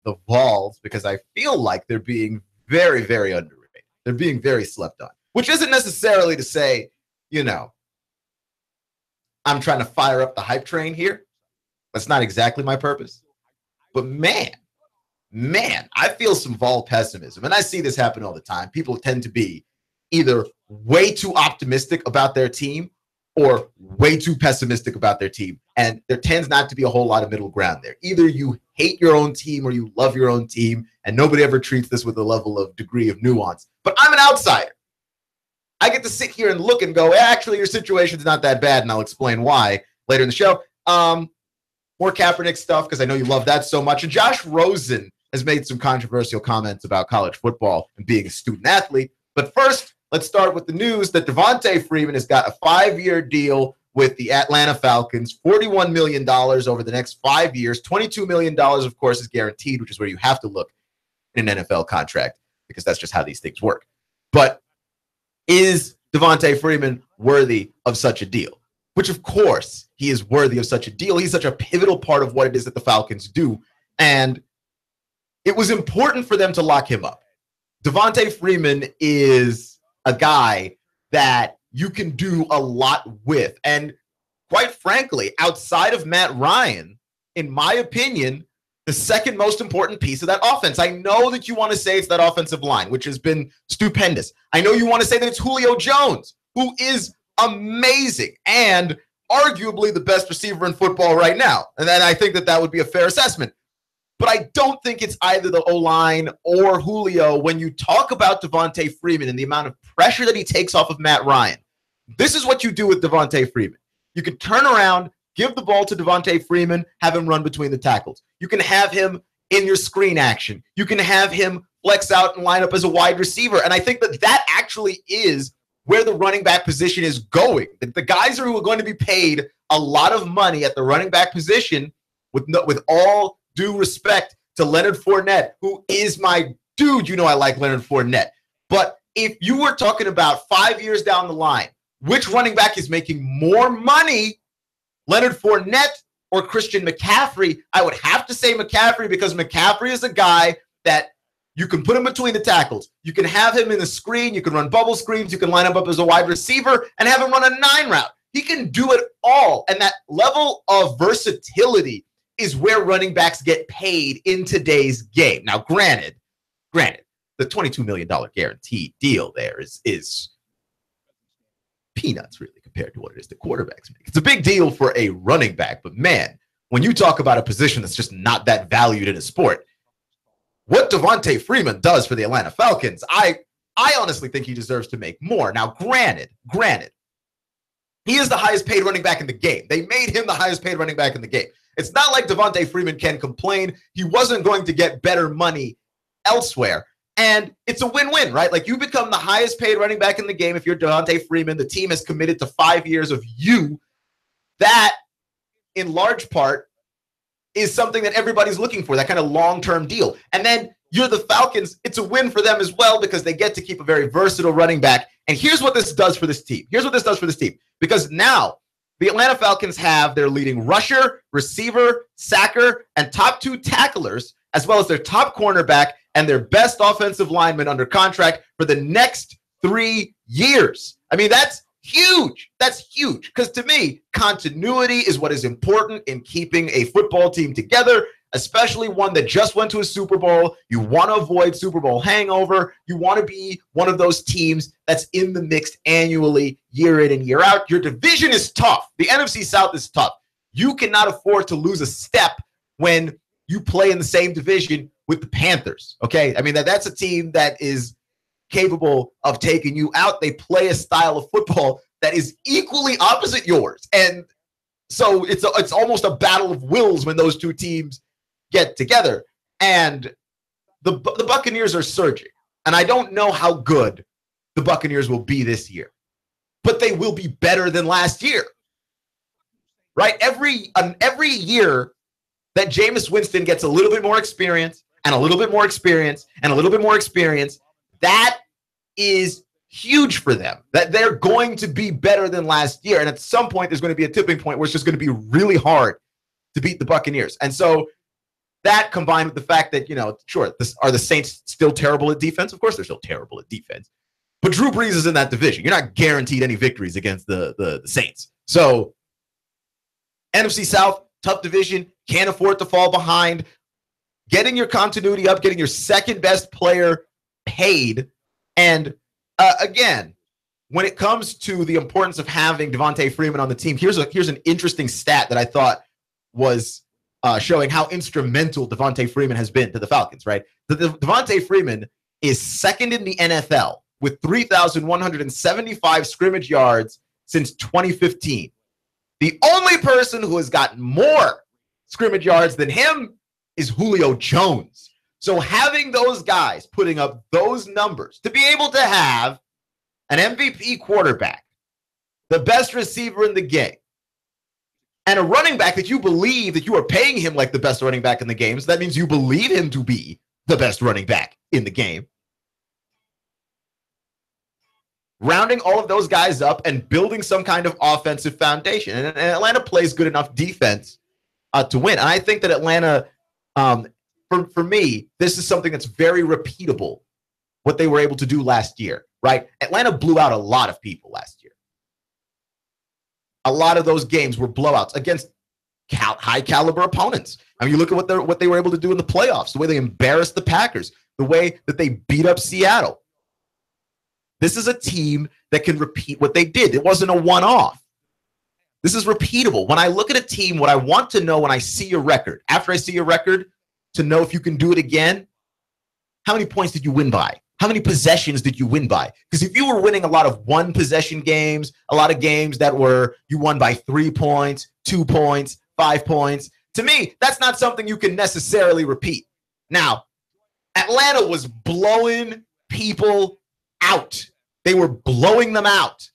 the Vols because I feel like they're being very, very underrated. They're being very slept on, which isn't necessarily to say, I'm trying to fire up the hype train here. That's not exactly my purpose. But man, I feel some Vol pessimism. And I see this happen all the time. People tend to be either way too optimistic about their team or way too pessimistic about their team. And there tends not to be a whole lot of middle ground there. Either you hate your own team or you love your own team, and nobody ever treats this with a level of degree of nuance. But I'm an outsider. I get to sit here and look and go, actually, your situation's not that bad, and I'll explain why later in the show. More Kaepernick stuff, because I know you love that so much. And Josh Rosen has made some controversial comments about college football and being a student athlete. But first, let's start with the news that Devonta Freeman has got a 5-year deal with the Atlanta Falcons, $41 million over the next 5 years. $22 million, of course, is guaranteed, which is where you have to look in an NFL contract because that's just how these things work. But is Devonta Freeman worthy of such a deal? Which, of course, he is worthy of such a deal. He's such a pivotal part of what it is that the Falcons do. And it was important for them to lock him up. Devonta Freeman is a guy that you can do a lot with. And quite frankly, outside of Matt Ryan, in my opinion, the second most important piece of that offense. I know that you want to say it's that offensive line, which has been stupendous. I know you want to say that it's Julio Jones, who is amazing and arguably the best receiver in football right now. And then I think that that would be a fair assessment. But I don't think it's either the O-line or Julio when you talk about Devonta Freeman and the amount of pressure that he takes off of Matt Ryan. This is what you do with Devonta Freeman. You can turn around, give the ball to Devonta Freeman, have him run between the tackles. You can have him in your screen action. You can have him flex out and line up as a wide receiver. And I think that that actually is where the running back position is going. The guys who are going to be paid a lot of money at the running back position, with all due respect to Leonard Fournette, who is my dude. I like Leonard Fournette. But if you were talking about 5 years down the line, which running back is making more money, Leonard Fournette or Christian McCaffrey? I would have to say McCaffrey, because McCaffrey is a guy that you can put him between the tackles. You can have him in the screen. You can run bubble screens. You can line him up as a wide receiver and have him run a 9 route. He can do it all. And that level of versatility is where running backs get paid in today's game. Now, granted, the $22 million guaranteed deal there is peanuts, really, compared to what it is the quarterbacks make. It's a big deal for a running back, but man, when you talk about a position that's just not that valued in a sport, what Devonta Freeman does for the Atlanta Falcons, I honestly think he deserves to make more. Now, granted, he is the highest paid running back in the game. They made him the highest paid running back in the game. It's not like Devonta Freeman can complain. He wasn't going to get better money elsewhere. And it's a win-win, right? Like, you become the highest paid running back in the game if you're Devonta Freeman. The team has committed to 5 years of you. That, in large part, is something that everybody's looking for, that kind of long-term deal. And then you're the Falcons. It's a win for them as well because they get to keep a very versatile running back. And here's what this does for this team. Because now the Atlanta Falcons have their leading rusher, receiver, sacker, and top 2 tacklers, as well as their top cornerback and their best offensive lineman under contract for the next 3 years. I mean, that's huge. That's huge. Because to me, continuity is what is important in keeping a football team together, especially one that just went to a Super Bowl. You want to avoid Super Bowl hangover. You want to be one of those teams that's in the mix annually, year in and year out. Your division is tough. The NFC South is tough. You cannot afford to lose a step when you play in the same division with the Panthers, okay? I mean, that's a team that is capable of taking you out. They play a style of football that is equally opposite yours. And so it's almost a battle of wills when those two teams get together. And the Buccaneers are surging. And I don't know how good the Buccaneers will be this year, but they will be better than last year, right? Every year that Jameis Winston gets a little bit more experience and a little bit more experience and a little bit more experience, that is huge for them, that they're going to be better than last year. And at some point, there's going to be a tipping point where it's just going to be really hard to beat the Buccaneers. And so that combined with the fact that, sure, are the Saints still terrible at defense? Of course they're still terrible at defense. But Drew Brees is in that division. You're not guaranteed any victories against the Saints. So NFC South, tough division, can't afford to fall behind. Getting your continuity up, getting your second best player paid. And again, when it comes to the importance of having Devonta Freeman on the team, here's an interesting stat that I thought was showing how instrumental Devonta Freeman has been to the Falcons, right? Devonta Freeman is second in the NFL with 3,175 scrimmage yards since 2015. The only person who has gotten more scrimmage yards than him is Julio Jones. So having those guys putting up those numbers, to be able to have an MVP quarterback, the best receiver in the game, and a running back that you believe that you are paying him like the best running back in the game, so that means you believe him to be the best running back in the game. Rounding all of those guys up and building some kind of offensive foundation. And Atlanta plays good enough defense to win. And I think that Atlanta, for me, this is something that's very repeatable, what they were able to do last year, right? Atlanta blew out a lot of people last year. A lot of those games were blowouts against high caliber opponents. I mean, you look at what they were able to do in the playoffs, the way they embarrassed the Packers, the way that they beat up Seattle. This is a team that can repeat what they did. It wasn't a one-off. This is repeatable. When I look at a team, what I want to know when I see your record, after I see your record, to know if you can do it again, how many points did you win by? How many possessions did you win by? Because if you were winning a lot of one-possession games, a lot of games that you won by 3 points, 2 points, 5 points, to me, that's not something you can necessarily repeat. Now, Atlanta was blowing people out. They were blowing them out.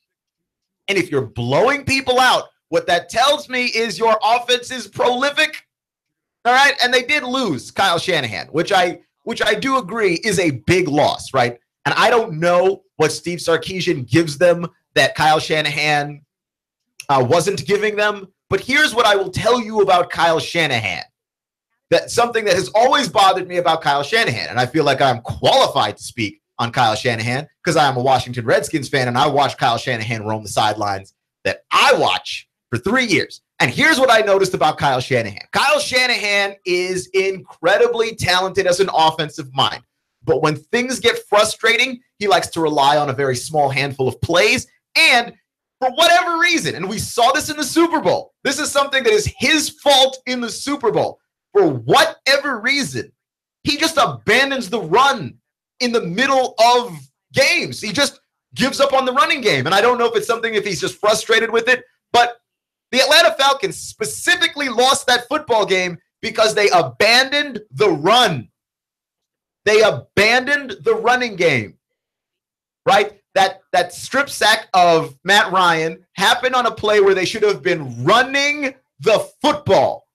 And if you're blowing people out, what that tells me is your offense is prolific. All right. And they did lose Kyle Shanahan, which I do agree is a big loss, right? And I don't know what Steve Sarkisian gives them that Kyle Shanahan wasn't giving them. But here's what I will tell you about Kyle Shanahan. That's something that has always bothered me about Kyle Shanahan. And I feel like I'm qualified to speak on Kyle Shanahan because I am a Washington Redskins fan and I watched Kyle Shanahan roam the sidelines that I watch for 3 years. And here's what I noticed about Kyle Shanahan. Kyle Shanahan is incredibly talented as an offensive mind. But when things get frustrating, he likes to rely on a very small handful of plays. And for whatever reason, and we saw this in the Super Bowl, this is something that is his fault in the Super Bowl. For whatever reason, he just abandons the run in the middle of games. He just gives up on the running game. And I don't know if it's something, if he's just frustrated with it, but the Atlanta Falcons specifically lost that football game because they abandoned the run. They abandoned the running game, right? That strip sack of Matt Ryan happened on a play where they should have been running the football.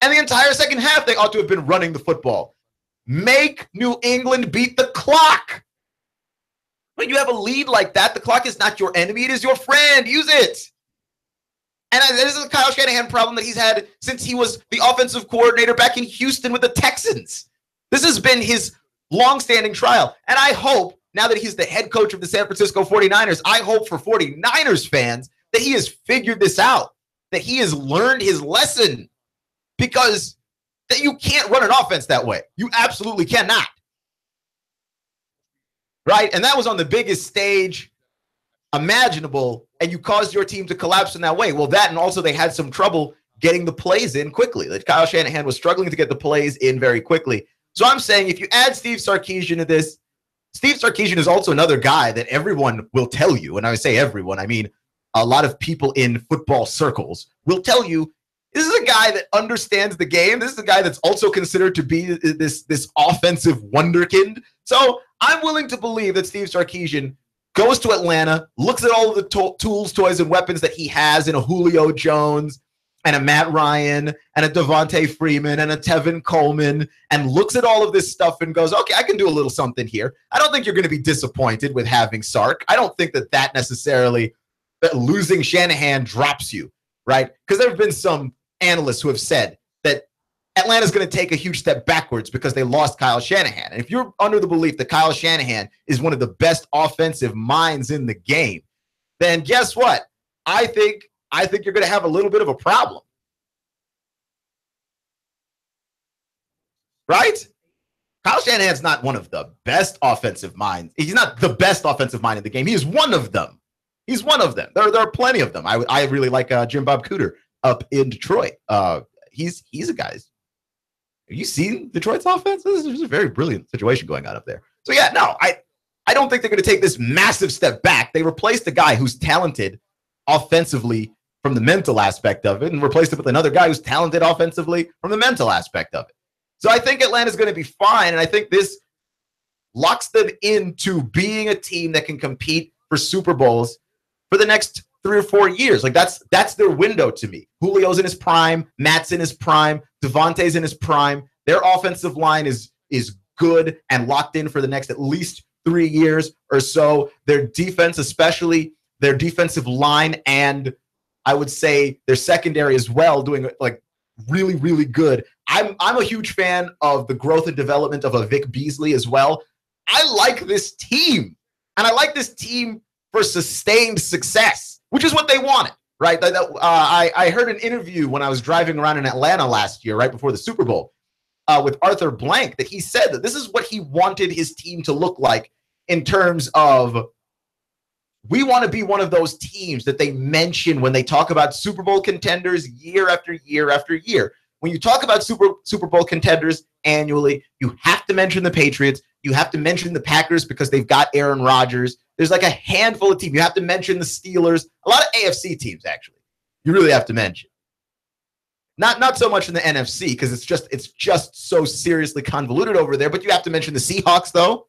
And the entire second half, they ought to have been running the football. Make New England beat the clock. When you have a lead like that, the clock is not your enemy. It is your friend. Use it. And this is a Kyle Shanahan problem that he's had since he was the offensive coordinator back in Houston with the Texans. This has been his longstanding trial. And I hope, now that he's the head coach of the San Francisco 49ers, I hope for 49ers fans that he has figured this out, that he has learned his lesson, because that you can't run an offense that way. You absolutely cannot. Right? And that was on the biggest stage imaginable, and you caused your team to collapse in that way. Well, that, and also they had some trouble getting the plays in quickly. Like Kyle Shanahan was struggling to get the plays in very quickly. So I'm saying if you add Steve Sarkisian to this, Steve Sarkisian is also another guy that everyone will tell you, and I say everyone, I mean a lot of people in football circles will tell you, this is a guy that understands the game. This is a guy that's also considered to be this offensive wonderkind. So I'm willing to believe that Steve Sarkisian goes to Atlanta, looks at all of the tools, toys, and weapons that he has in a Julio Jones and a Matt Ryan and a Devonta Freeman and a Tevin Coleman, and looks at all of this stuff and goes, okay, I can do a little something here. I don't think you're going to be disappointed with having Sark. I don't think that necessarily, that losing Shanahan drops you, right? Because there have been some analysts who have said that Atlanta's going to take a huge step backwards because they lost Kyle Shanahan. And if you're under the belief that Kyle Shanahan is one of the best offensive minds in the game, then guess what? I think you're going to have a little bit of a problem. Right? Kyle Shanahan's not one of the best offensive minds. He's not the best offensive mind in the game. He is one of them. He's one of them. There are plenty of them. I really like Jim Bob Cooter up in Detroit. He's a guy. Have you seen Detroit's offense? This is a very brilliant situation going on up there. So yeah, no, I don't think they're going to take this massive step back. They replaced a guy who's talented offensively from the mental aspect of it and replaced it with another guy who's talented offensively from the mental aspect of it. So I think Atlanta's going to be fine, and I think this locks them into being a team that can compete for Super Bowls for the next 3 or 4 years. Like that's their window to me. Julio's in his prime, Matt's in his prime, Devonta's in his prime. Their offensive line is good and locked in for the next at least 3 years or so. Their defense, especially their defensive line, and I would say their secondary as well, doing like really, really good. I'm a huge fan of the growth and development of a Vic Beasley as well. I like this team, and I like this team for sustained success, which is what they wanted, right? I heard an interview when I was driving around in Atlanta last year, right before the Super Bowl, with Arthur Blank, that he said that this is what he wanted his team to look like in terms of, we want to be one of those teams that they mention when they talk about Super Bowl contenders year after year after year. When you talk about Super Bowl contenders annually, you have to mention the Patriots. You have to mention the Packers because they've got Aaron Rodgers. There's like a handful of teams. You have to mention the Steelers. A lot of AFC teams, actually. You really have to mention. Not so much in the NFC because it's just so seriously convoluted over there. But you have to mention the Seahawks, though,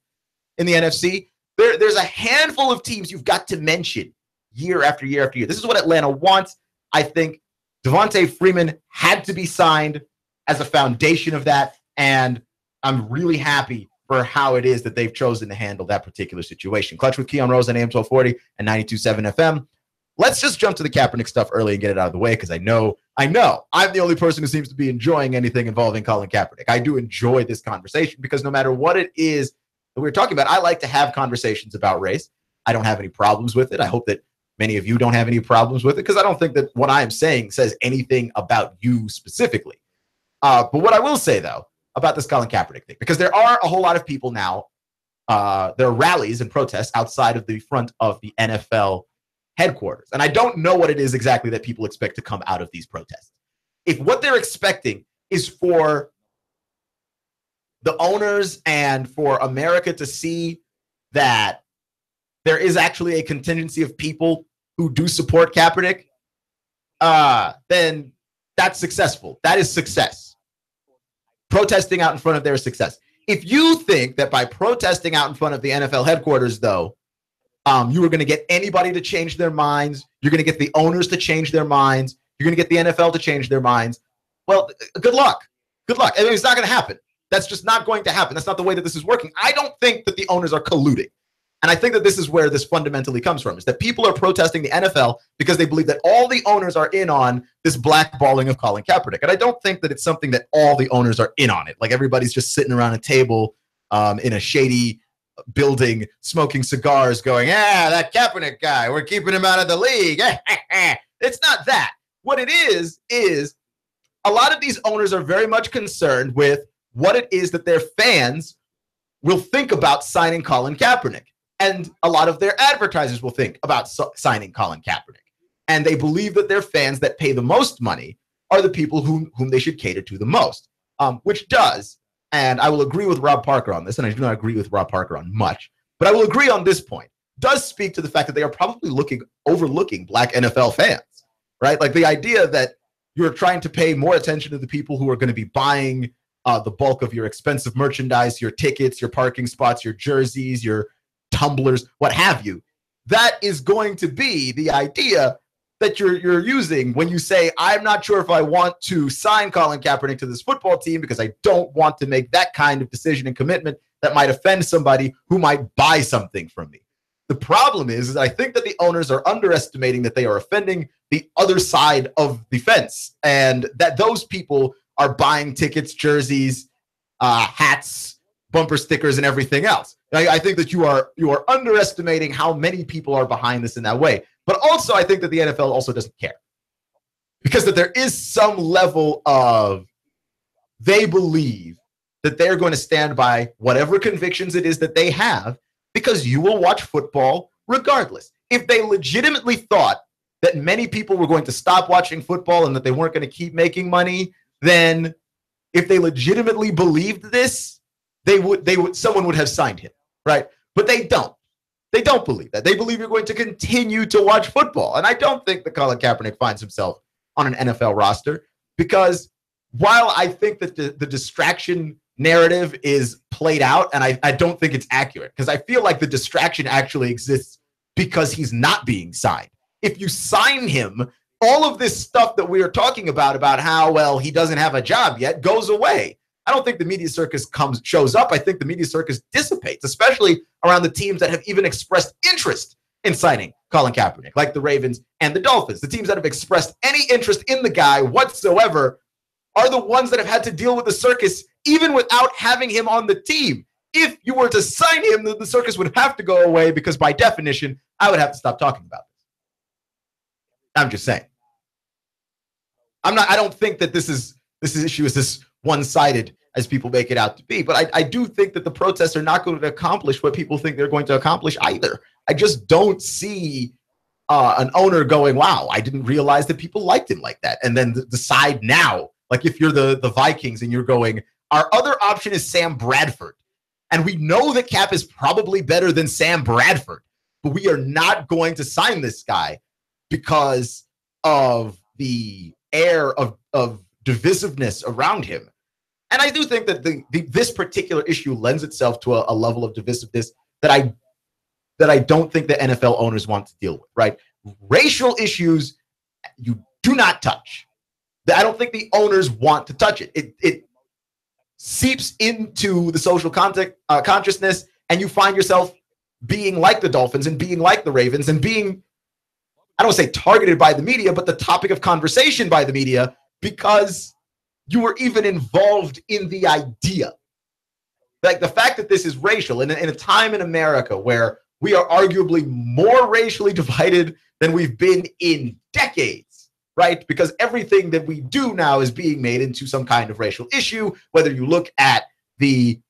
in the NFC. There's a handful of teams you've got to mention year after year after year. This is what Atlanta wants. I think Devonta Freeman had to be signed as a foundation of that, and I'm really happy for how it is that they've chosen to handle that particular situation. Clutch with Keon Rose on AM 1240 and 92.7 FM. Let's just jump to the Kaepernick stuff early and get it out of the way, because I know I'm the only person who seems to be enjoying anything involving Colin Kaepernick. I do enjoy this conversation because no matter what it is that we're talking about, I like to have conversations about race. I don't have any problems with it. I hope that many of you don't have any problems with it, because I don't think that what I am saying says anything about you specifically. But what I will say, though, about this Colin Kaepernick thing, because there are a whole lot of people now, there are rallies and protests outside of the front of the NFL headquarters. And I don't know what it is exactly that people expect to come out of these protests. If what they're expecting is for the owners and for America to see that there is actually a contingency of people who do support Kaepernick, then that's successful. That is success. Protesting out in front of their success. If you think that by protesting out in front of the NFL headquarters, though, you are going to get anybody to change their minds, you're going to get the owners to change their minds, you're going to get the NFL to change their minds, well, good luck. Good luck. I mean, it's not going to happen. That's just not going to happen. That's not the way that this is working. I don't think that the owners are colluding. And I think that this is where this fundamentally comes from, is that people are protesting the NFL because they believe that all the owners are in on this blackballing of Colin Kaepernick. And I don't think that it's something that all the owners are in on it. Like everybody's just sitting around a table in a shady building, smoking cigars, going, that Kaepernick guy, we're keeping him out of the league. It's not that. What it is a lot of these owners are very much concerned with what it is that their fans will think about signing Colin Kaepernick. And a lot of their advertisers will think about signing Colin Kaepernick. And they believe that their fans that pay the most money are the people whom they should cater to the most, which does, and I will agree with Rob Parker on this, and I do not agree with Rob Parker on much, but I will agree on this point, does speak to the fact that they are probably overlooking black NFL fans, right? Like the idea that you're trying to pay more attention to the people who are going to be buying the bulk of your expensive merchandise, your tickets, your parking spots, your jerseys, your tumblers, what have you. That is going to be the idea that you're using when you say, I'm not sure if I want to sign Colin Kaepernick to this football team because I don't want to make that kind of decision and commitment that might offend somebody who might buy something from me. The problem is I think that the owners are underestimating that they are offending the other side of the fence, and that those people are buying tickets, jerseys, hats, bumper stickers, and everything else. I think that you are underestimating how many people are behind this in that way. But also, I think that the NFL also doesn't care, because that there is some level of, they believe that they're going to stand by whatever convictions it is that they have, because you will watch football regardless. If they legitimately thought that many people were going to stop watching football and that they weren't going to keep making money, then if they legitimately believed this, someone would have signed him, right? But they don't. They don't believe that. They believe you're going to continue to watch football. And I don't think that Colin Kaepernick finds himself on an NFL roster, because while I think that the distraction narrative is played out, and I don't think it's accurate, because I feel like the distraction actually exists because he's not being signed. If you sign him, all of this stuff that we are talking about how, well, he doesn't have a job yet, goes away. I don't think the media circus shows up. I think the media circus dissipates, especially around the teams that have even expressed interest in signing Colin Kaepernick, like the Ravens and the Dolphins. The teams that have expressed any interest in the guy whatsoever are the ones that have had to deal with the circus even without having him on the team. If you were to sign him, the circus would have to go away, because by definition, I would have to stop talking about this. I'm just saying. I don't think that this issue is this one-sided as people make it out to be, but I do think that the protests are not going to accomplish what people think they're going to accomplish either. I just don't see an owner going, wow, I didn't realize that people liked him like that, and then decide now, like if you're the Vikings and you're going, our other option is Sam Bradford, and we know that Cap is probably better than Sam Bradford, but we are not going to sign this guy because of the air of divisiveness around him. And I do think that this particular issue lends itself to a level of divisiveness that I don't think the NFL owners want to deal with, right? Racial issues, you do not touch. I don't think the owners want to touch it. It seeps into the social consciousness, and you find yourself being like the Dolphins and being like the Ravens and being, I don't want to say targeted by the media, but the topic of conversation by the media, because you were even involved in the idea. Like the fact that this is racial in a time in America where we are arguably more racially divided than we've been in decades, right? Because everything that we do now is being made into some kind of racial issue, whether you look at the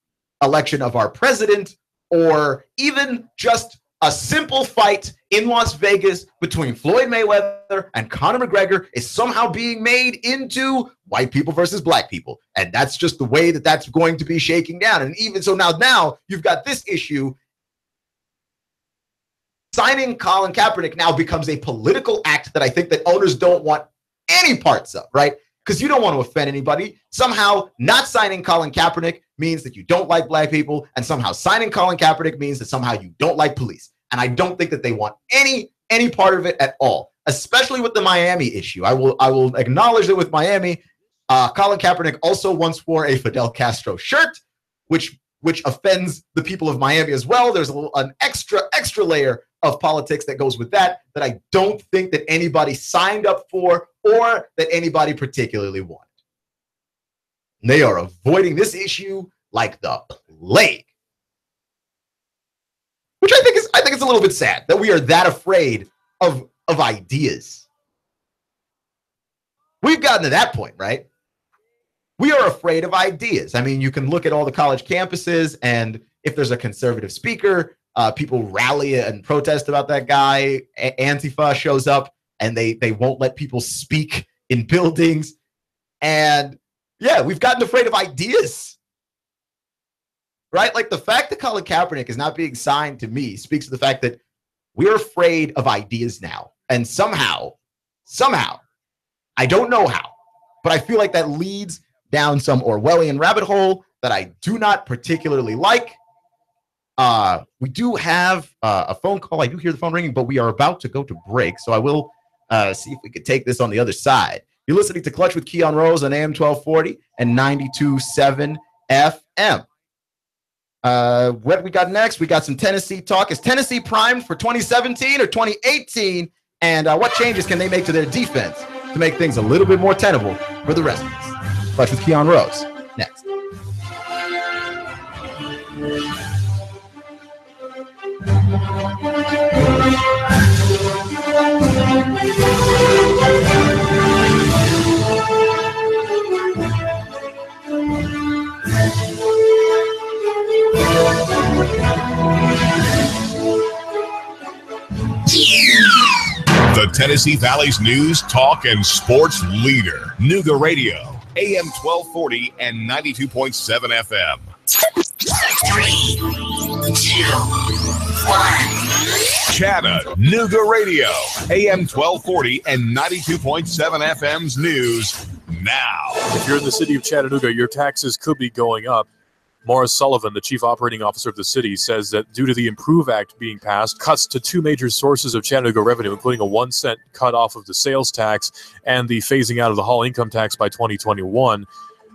election of our president or even just a simple fight in Las Vegas between Floyd Mayweather and Conor McGregor is somehow being made into white people versus black people. And that's just the way that that's going to be shaking down. And even so now you've got this issue. Signing Colin Kaepernick now becomes a political act that I think that owners don't want any parts of, right? Because you don't want to offend anybody. Somehow not signing Colin Kaepernick means that you don't like black people, and somehow signing Colin Kaepernick means that somehow you don't like police. And I don't think that they want any part of it at all, especially with the Miami issue. I will acknowledge that with Miami, Colin Kaepernick also once wore a Fidel Castro shirt, which offends the people of Miami as well. There's an extra layer of politics that goes with that I don't think that anybody signed up for or that anybody particularly wanted. And they are avoiding this issue like the plague, which I think it's a little bit sad that we are that afraid of ideas. We've gotten to that point, right? We are afraid of ideas. I mean, you can look at all the college campuses, and if there's a conservative speaker, people rally and protest about that guy. Antifa shows up, and they won't let people speak in buildings. And yeah, we've gotten afraid of ideas, right? Like the fact that Colin Kaepernick is not being signed to me speaks to the fact that we're afraid of ideas now. And somehow, I don't know how, but I feel like that leads down some Orwellian rabbit hole that I do not particularly like. We do have a phone call. I do hear the phone ringing, but we are about to go to break. So I will see if we could take this on the other side. You're listening to Clutch with Keon Rose on AM 1240 and 92.7 FM. What we got next? We got some Tennessee talk. Is Tennessee primed for 2017 or 2018? And what changes can they make to their defense to make things a little bit more tenable for the rest of us? Clutch with Keon Rose. Next. The Tennessee Valley's news, talk, and sports leader. Nooga Radio, AM 1240 and 92.7 FM. 3, 2, 1. Chattanooga Radio, AM 1240 and 92.7 FM's news now. If you're in the city of Chattanooga, your taxes could be going up. Morris Sullivan, the chief operating officer of the city, says that due to the Improve Act being passed, cuts to two major sources of Chattanooga revenue, including a 1 cent cut off of the sales tax and the phasing out of the hall income tax by 2021,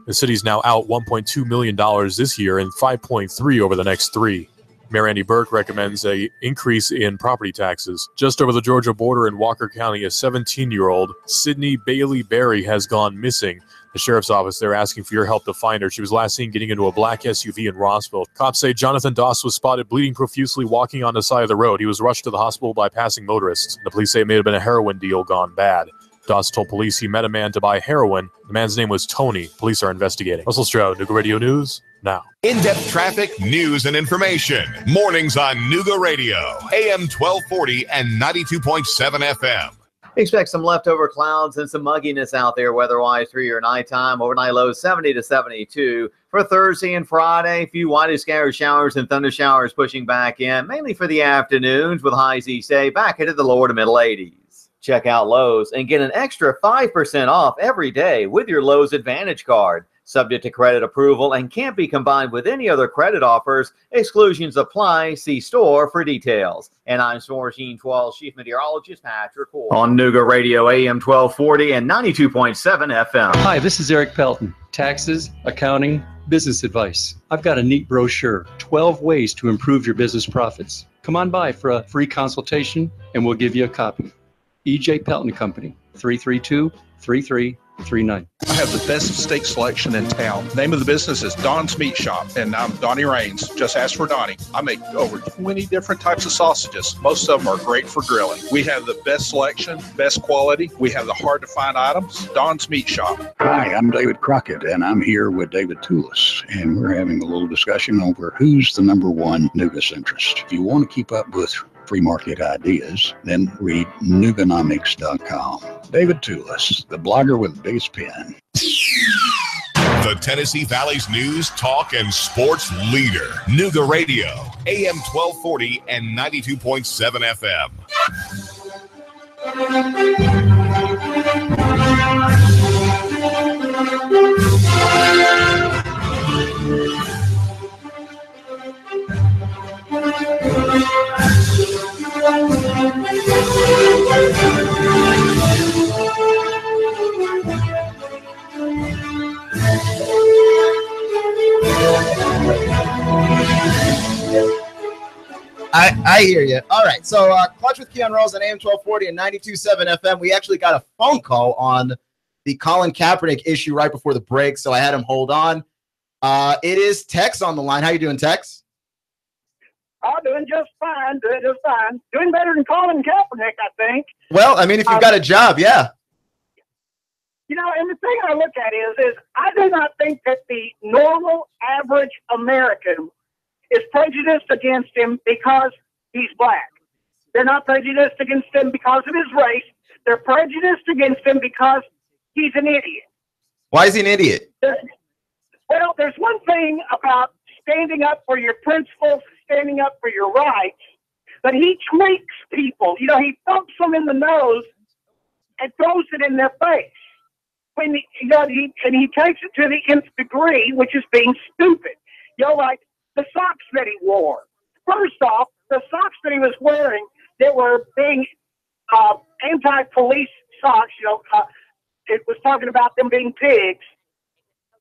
the city's now out $1.2 million this year and $5.3 over the next 3. Mayor Andy Burke recommends an increase in property taxes. Just over the Georgia border in Walker County, a 17-year-old, Sydney Bailey Berry, has gone missing. The sheriff's office, they're asking for your help to find her. She was last seen getting into a black SUV in Rossville. Cops say Jonathan Doss was spotted bleeding profusely walking on the side of the road. He was rushed to the hospital by passing motorists. The police say it may have been a heroin deal gone bad. Doss told police he met a man to buy heroin. The man's name was Tony. Police are investigating. Russell Stroud, Nooga Radio News, now. In-depth traffic, news, and information. Mornings on Nooga Radio, AM 1240 and 92.7 FM. Expect some leftover clouds and some mugginess out there weather-wise through your nighttime. Overnight lows 70 to 72. For Thursday and Friday, a few widely scattered showers and thunder showers pushing back in, mainly for the afternoons, with highs each day back into the lower to middle 80s. Check out Lowe's and get an extra 5% off every day with your Lowe's Advantage card. Subject to credit approval and can't be combined with any other credit offers. Exclusions apply. See store for details. And I'm Storm Team 12 Chief Meteorologist Patrick Hoare on Nooga Radio AM 1240 and 92.7 FM. Hi, this is Eric Pelton. Taxes, accounting, business advice. I've got a neat brochure, 12 ways to improve your business profits. Come on by for a free consultation and we'll give you a copy. EJ Pelton Company, 332-3339. I have the best steak selection in town. Name of the business is Don's Meat Shop, and I'm Donnie Raines. Just ask for Donnie. I make over 20 different types of sausages. Most of them are great for grilling. We have the best selection, best quality. We have the hard-to-find items. Don's Meat Shop. Hi, I'm David Crockett, and I'm here with David Tulis, and we're having a little discussion over who's the number one Nooga centrist. If you want to keep up with free market ideas, then read Nooganomics.com. David Tulis, the blogger with the biggest pen. The Tennessee Valley's news, talk, and sports leader. Nooga Radio, AM 1240 and 92.7 FM. I hear you. All right, so Clutch with Keon Rose on AM 1240 and 92.7 FM. We actually got a phone call on the Colin Kaepernick issue right before the break, so I had him hold on. It is Tex on the line. How you doing, Tex? I'm doing just fine. Doing better than Colin Kaepernick, I think. Well, I mean, if you've got a job, yeah. You know, and the thing I look at is I do not think that the normal, average American is prejudiced against him because he's black. They're not prejudiced against him because of his race. They're prejudiced against him because he's an idiot. Why is he an idiot? There's one thing about standing up for your principles, standing up for your rights, but he tweaks people. You know, he thumps them in the nose and throws it in their face. When he takes it to the nth degree, which is being stupid. You know, like the socks that he wore. First off, the socks that he was wearing, they were being anti-police socks. You know, it was talking about them being pigs.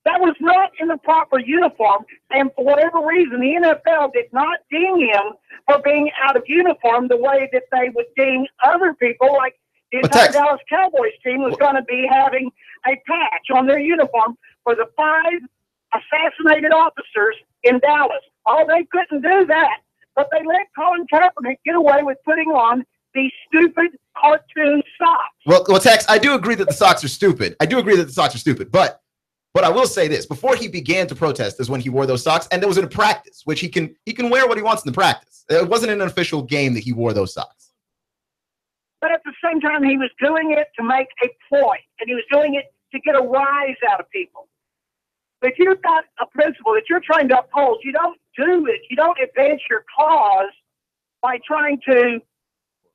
That was not in the proper uniform, and for whatever reason, the NFL did not ding him for being out of uniform the way that they would ding other people. Like the entire Dallas Cowboys team was going to be having a patch on their uniform for the 5 assassinated officers in Dallas. Oh, they couldn't do that, but they let Colin Kaepernick get away with putting on these stupid cartoon socks. Well, Tex, I do agree that the socks are stupid. But I will say this: before he began to protest, is when he wore those socks, and there was in a practice, which he can wear what he wants in the practice. It wasn't an official game that he wore those socks. But at the same time, he was doing it to make a point, and he was doing it to get a rise out of people. But if you've got a principle that you're trying to uphold, you don't do it. You don't advance your cause by trying to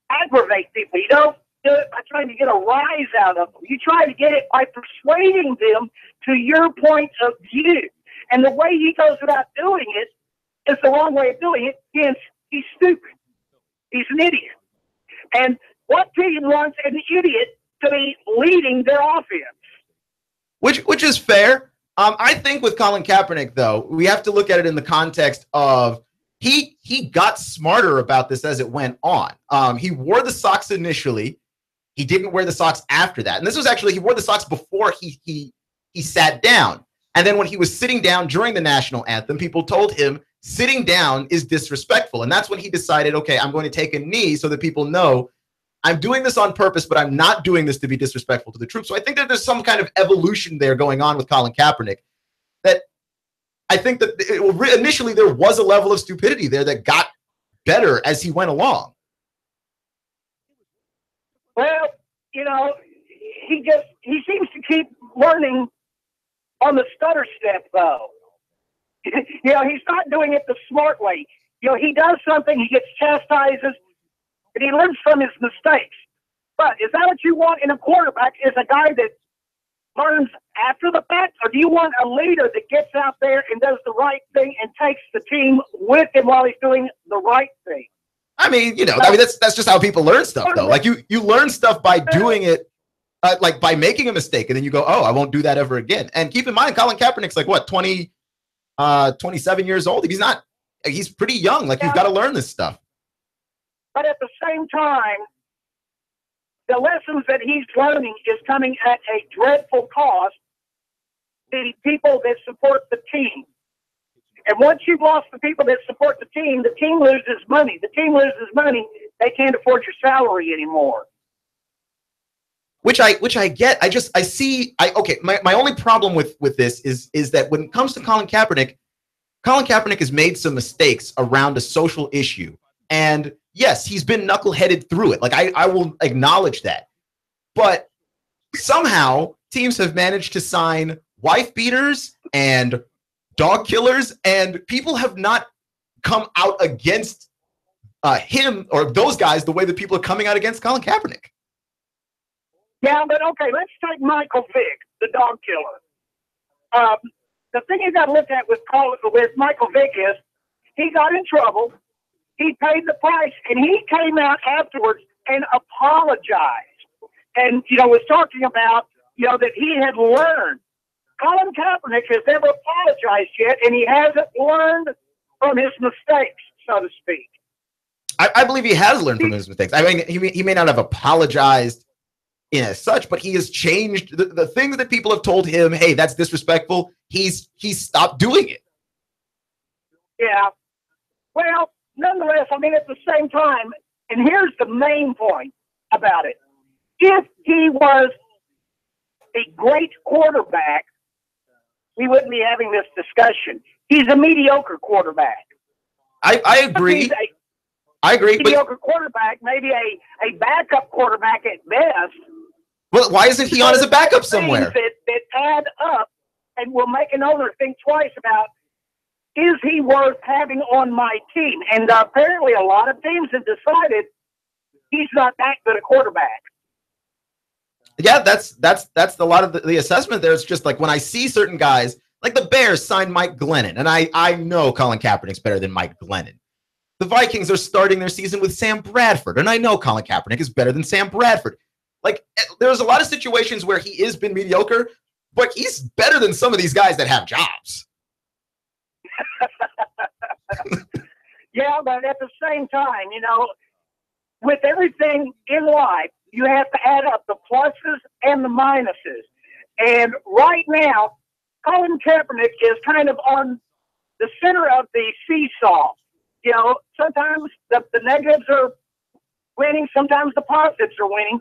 aggravate people. You don't do it by trying to get a rise out of them. You try to get it by persuading them to your point of view. And the way he goes about doing it is the wrong way of doing it. Hence, he's stupid. He's an idiot. And what team wants an idiot to be leading their offense? Which is fair. I think with Colin Kaepernick, though, we have to look at it in the context of he got smarter about this as it went on. He wore the socks initially. He didn't wear the socks after that. And this was actually, he wore the socks before he sat down. And then when he was sitting down during the national anthem, people told him sitting down is disrespectful. And that's when he decided, okay, I'm going to take a knee so that people know I'm doing this on purpose, but I'm not doing this to be disrespectful to the troops. So I think that there's some kind of evolution there going on with Colin Kaepernick that I think that initially there was a level of stupidity there that got better as he went along. Well, you know, he seems to keep learning on the stutter step, though. You know, he's not doing it the smart way. You know, he does something, he gets chastises, and he learns from his mistakes. But is that what you want in a quarterback, is a guy that learns after the fact? Or do you want a leader that gets out there and does the right thing and takes the team with him while he's doing the right thing? I mean, you know, that's just how people learn stuff, though. Like you learn stuff by doing it, like by making a mistake, and then you go, oh, I won't do that ever again. And keep in mind, Colin Kaepernick's like, what, 27 years old? He's pretty young. Like, you've got to learn this stuff. But at the same time, the lessons that he's learning is coming at a dreadful cost to the people that support the team. And once you've lost the people that support the team loses money. The team loses money. They can't afford your salary anymore. Which I get. My only problem with this is that when it comes to Colin Kaepernick has made some mistakes around a social issue. And yes, he's been knuckleheaded through it. Like, I will acknowledge that. But somehow teams have managed to sign wife beaters and dog killers, and people have not come out against him or those guys the way that people are coming out against Colin Kaepernick. Yeah, but okay, let's take Michael Vick, the dog killer. The thing you got to look at with Michael Vick is he got in trouble, he paid the price, and he came out afterwards and apologized. And, you know, was talking about, you know, that he had learned. Colin Kaepernick has never apologized yet, and he hasn't learned from his mistakes, so to speak. I believe he has learned from his mistakes. I mean, he may not have apologized in as such, but he has changed the things that people have told him, hey, that's disrespectful. He's stopped doing it. Yeah. Well, nonetheless, I mean, at the same time, and here's the main point about it. If he was a great quarterback, we wouldn't be having this discussion. He's a mediocre quarterback. I agree. I agree. Mediocre quarterback, maybe a backup quarterback at best. Well, why isn't he on as a backup somewhere? That add up and will make an owner think twice about, is he worth having on my team? And apparently a lot of teams have decided he's not that good a quarterback. Yeah, that's a lot of the assessment there. It's just like when I see certain guys, like the Bears signed Mike Glennon, and I know Colin Kaepernick's better than Mike Glennon. The Vikings are starting their season with Sam Bradford, and I know Colin Kaepernick is better than Sam Bradford. Like, there's a lot of situations where he has been mediocre, but he's better than some of these guys that have jobs. Yeah, but at the same time, you know, with everything in life, you have to add up the pluses and the minuses. And right now, Colin Kaepernick is kind of on the center of the seesaw. You know, sometimes the negatives are winning, sometimes the positives are winning.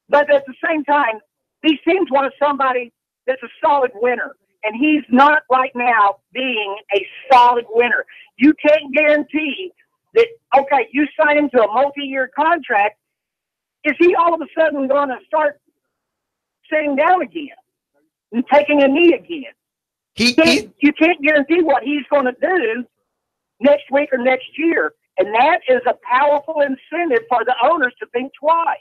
But at the same time, these teams want somebody that's a solid winner. And he's not right now being a solid winner. You can't guarantee that, okay, you sign him to a multi-year contract. Is he all of a sudden going to start sitting down again and taking a knee again? You can't guarantee what he's going to do next week or next year. And that is a powerful incentive for the owners to think twice.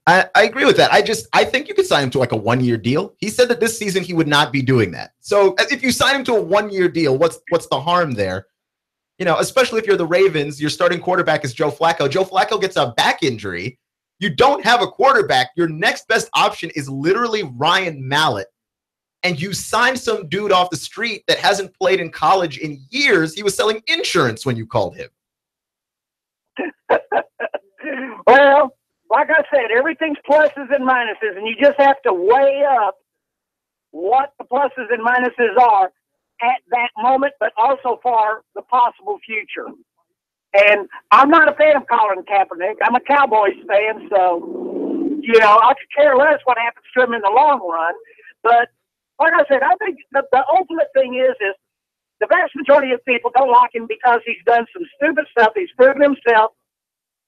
I agree with that. I think you could sign him to like a 1-year deal. He said that this season he would not be doing that. So if you sign him to a 1-year deal, what's the harm there? You know, especially if you're the Ravens, your starting quarterback is Joe Flacco. Joe Flacco gets a back injury. You don't have a quarterback. Your next best option is literally Ryan Mallett. And you signed some dude off the street that hasn't played in college in years. He was selling insurance when you called him. Well, like I said, everything's pluses and minuses, and you just have to weigh up what the pluses and minuses are at that moment, but also for the possible future. And I'm not a fan of Colin Kaepernick. I'm a Cowboys fan, so, you know, I could care less what happens to him in the long run. But like I said, I think the ultimate thing is the vast majority of people don't like him because he's done some stupid stuff. He's proven himself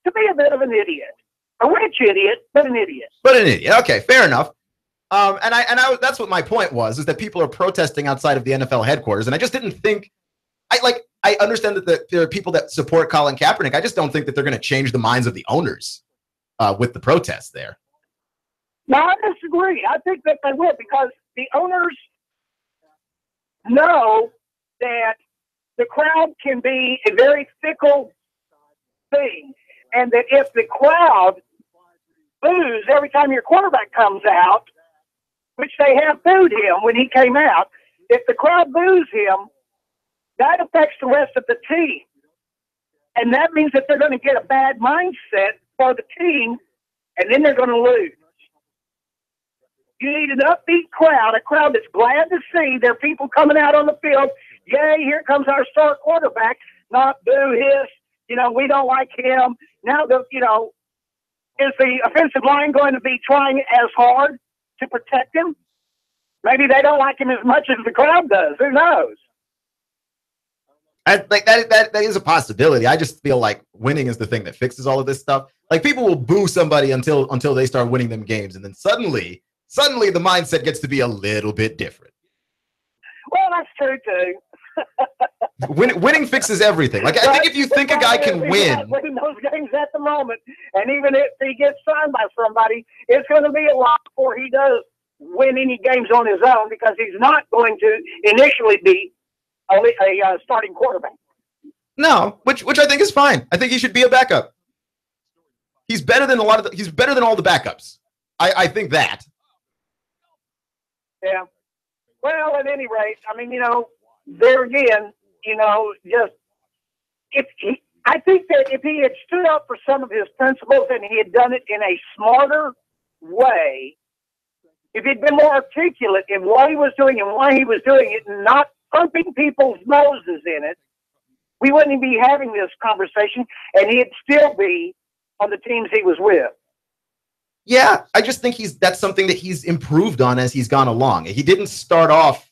to be a bit of an idiot. A rich idiot, but an idiot. But an idiot. Okay, fair enough. And I that's what my point was, is that people are protesting outside of the NFL headquarters. And I just didn't think, I understand that there are people that support Colin Kaepernick. I just don't think that they're going to change the minds of the owners with the protests there. No, I disagree. I think that they will, because the owners know that the crowd can be a very fickle thing. And that if the crowd boos every time your quarterback comes out, which they have booed him when he came out, if the crowd boos him, that affects the rest of the team. And that means that they're going to get a bad mindset for the team, and then they're going to lose. You need an upbeat crowd, a crowd that's glad to see their people coming out on the field. Yay, here comes our star quarterback, not boo his. You know, we don't like him. Now, is the offensive line going to be trying as hard to protect him? Maybe they don't like him as much as the crowd does. Who knows? That is a possibility. I just feel like winning is the thing that fixes all of this stuff. Like, people will boo somebody until they start winning them games, and then suddenly the mindset gets to be a little bit different. Well, that's true too. Winning fixes everything. Like, I think if you think a guy can win, winning those games at the moment, and even if he gets signed by somebody, it's going to be a lot before he does win any games on his own, because he's not going to initially be a starting quarterback. No, which I think is fine. I think he should be a backup. He's better than he's better than all the backups. I think that. Yeah. Well, at any rate, I mean, there again, I think that if he had stood up for some of his principles and he had done it in a smarter way, if he'd been more articulate in what he was doing and why he was doing it, and not pumping people's noses in it, we wouldn't be having this conversation, and he'd still be on the teams he was with. Yeah, I just think that's something that he's improved on as he's gone along. He didn't start off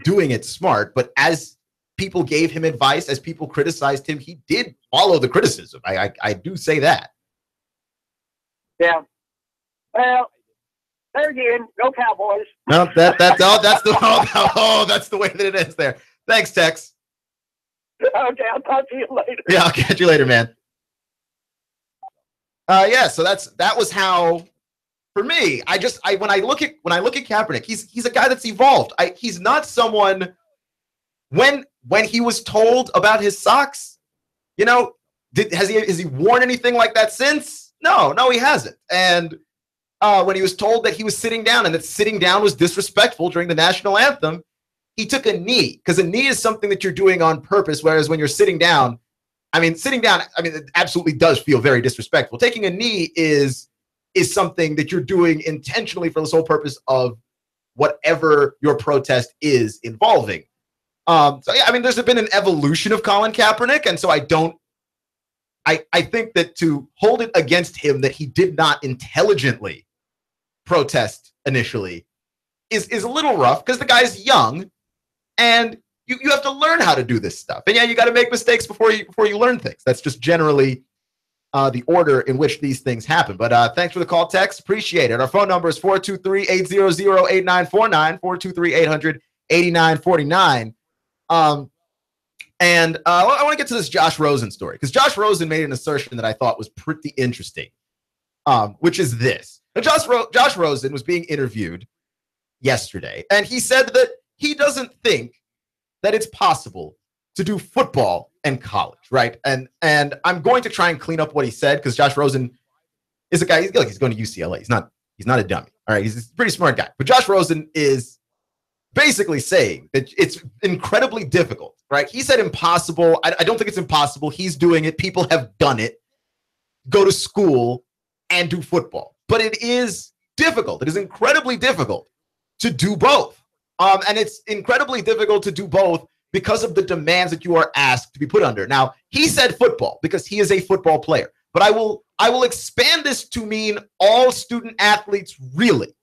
doing it smart, but as people gave him advice, as people criticized him, he did follow the criticism. I do say that. Yeah. Well, there again, go Cowboys. No, that's the way that it is there. Thanks, Tex. Okay, I'll talk to you later. Yeah, I'll catch you later, man. Yeah, so that was how, for me, when I look at Kaepernick, he's a guy that's evolved. He's not someone, when he was told about his socks, has he worn anything like that since? No, he hasn't. And when he was told that he was sitting down and that sitting down was disrespectful during the national anthem, he took a knee, because a knee is something that you're doing on purpose, whereas when you're sitting down, it absolutely does feel very disrespectful. Taking a knee is something that you're doing intentionally for the sole purpose of whatever your protest is involving. So yeah, I mean, there's been an evolution of Colin Kaepernick, and so I think that to hold it against him that he did not intelligently protest initially is a little rough, because the guy's young, and you have to learn how to do this stuff. And yeah, you got to make mistakes before you learn things. That's just generally the order in which these things happen. But thanks for the call, text. Appreciate it. Our phone number is 423-800-8949, 423-800-8949. And I want to get to this Josh Rosen story, because Josh Rosen made an assertion that I thought was pretty interesting, which is this. Now, Josh Rosen was being interviewed yesterday, and he said that he doesn't think that it's possible to do football and college, right? And I'm going to try and clean up what he said, because Josh Rosen is a guy, he's going to UCLA. He's not a dummy. All right, he's a pretty smart guy. But Josh Rosen is basically saying that it's incredibly difficult, right? He said impossible. I don't think it's impossible. He's doing it. People have done it. Go to school and do football. But it is difficult. It is incredibly difficult to do both. And it's incredibly difficult to do both because of the demands that you are asked to be put under. Now, he said football because he is a football player. But I will expand this to mean all student athletes, really,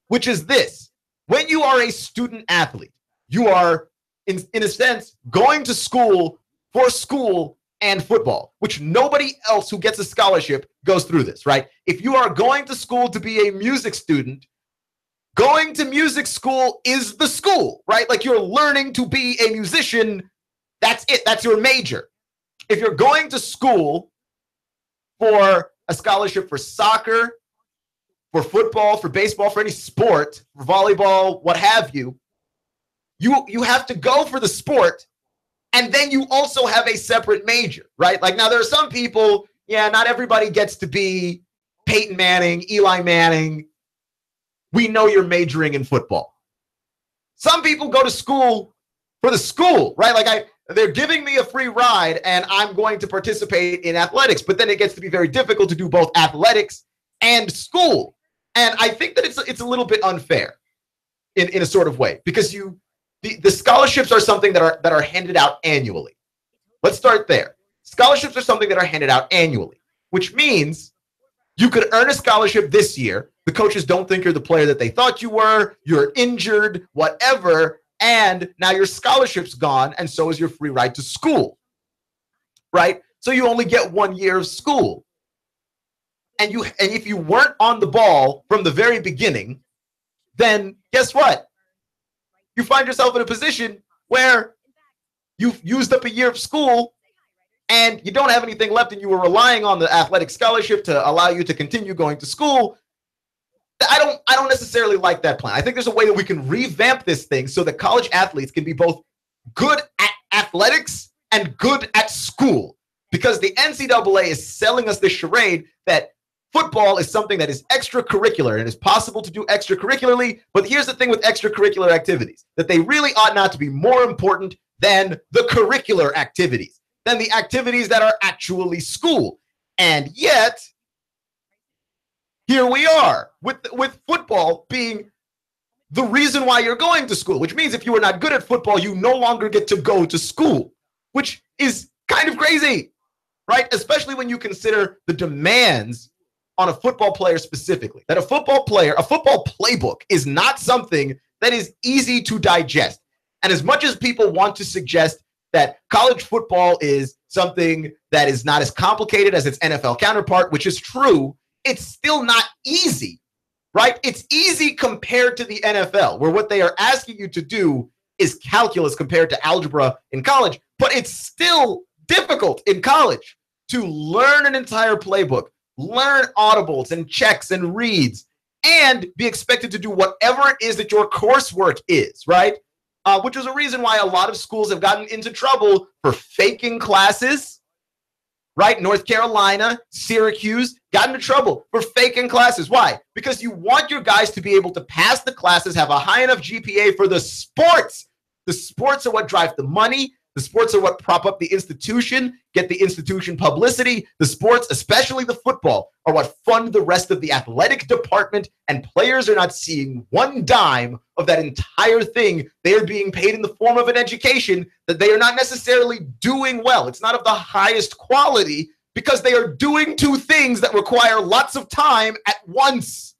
which is this. When you are a student athlete, you are, in a sense, going to school for school and football, which nobody else who gets a scholarship goes through this, right? If you are going to school to be a music student, going to music school is the school, right? Like, you're learning to be a musician. That's it. That's your major. If you're going to school for a scholarship for soccer, for football, for baseball, for any sport, for volleyball, what have you, you have to go for the sport, and then you also have a separate major, right? Like, now there are some people, not everybody gets to be Peyton Manning, Eli Manning. We know you're majoring in football. Some people go to school for the school, right? Like, they're giving me a free ride and I'm going to participate in athletics, but then it gets to be very difficult to do both athletics and school. And I think that it's a little bit unfair in a sort of way, because the scholarships are something that are handed out annually. Let's start there. Scholarships are something that are handed out annually, which means you could earn a scholarship this year. The coaches don't think you're the player that they thought you were. You're injured, whatever. And now your scholarship's gone, and so is your free ride to school, right? So you only get 1 year of school. And if you weren't on the ball from the very beginning, then guess what? You find yourself in a position where you've used up a year of school and you don't have anything left, and you were relying on the athletic scholarship to allow you to continue going to school. I don't necessarily like that plan. I think there's a way that we can revamp this thing so that college athletes can be both good at athletics and good at school, because the NCAA is selling us this charade that football is something that is extracurricular and is possible to do extracurricularly. But here's the thing with extracurricular activities, that they really ought not to be more important than the curricular activities, than the activities that are actually school. And yet, here we are with football being the reason why you're going to school, which means if you are not good at football, you no longer get to go to school, which is kind of crazy, right? Especially when you consider the demands on a football player specifically, that a football playbook is not something that is easy to digest. And as much as people want to suggest that college football is something that is not as complicated as its NFL counterpart, which is true, it's still not easy, right? It's easy compared to the NFL, where what they are asking you to do is calculus compared to algebra in college, but it's still difficult in college to learn an entire playbook, learn audibles and checks and reads, and be expected to do whatever it is that your coursework is, right? Which is a reason why a lot of schools have gotten into trouble for faking classes, right? North Carolina, Syracuse got into trouble for faking classes. Why? Because you want your guys to be able to pass the classes, have a high enough GPA for the sports. The sports are what drive the money. The sports are what prop up the institution, get the institution publicity. The sports, especially the football, are what fund the rest of the athletic department, and players are not seeing one dime of that entire thing. They are being paid in the form of an education that they are not necessarily doing well. It's not of the highest quality because they are doing two things that require lots of time at once.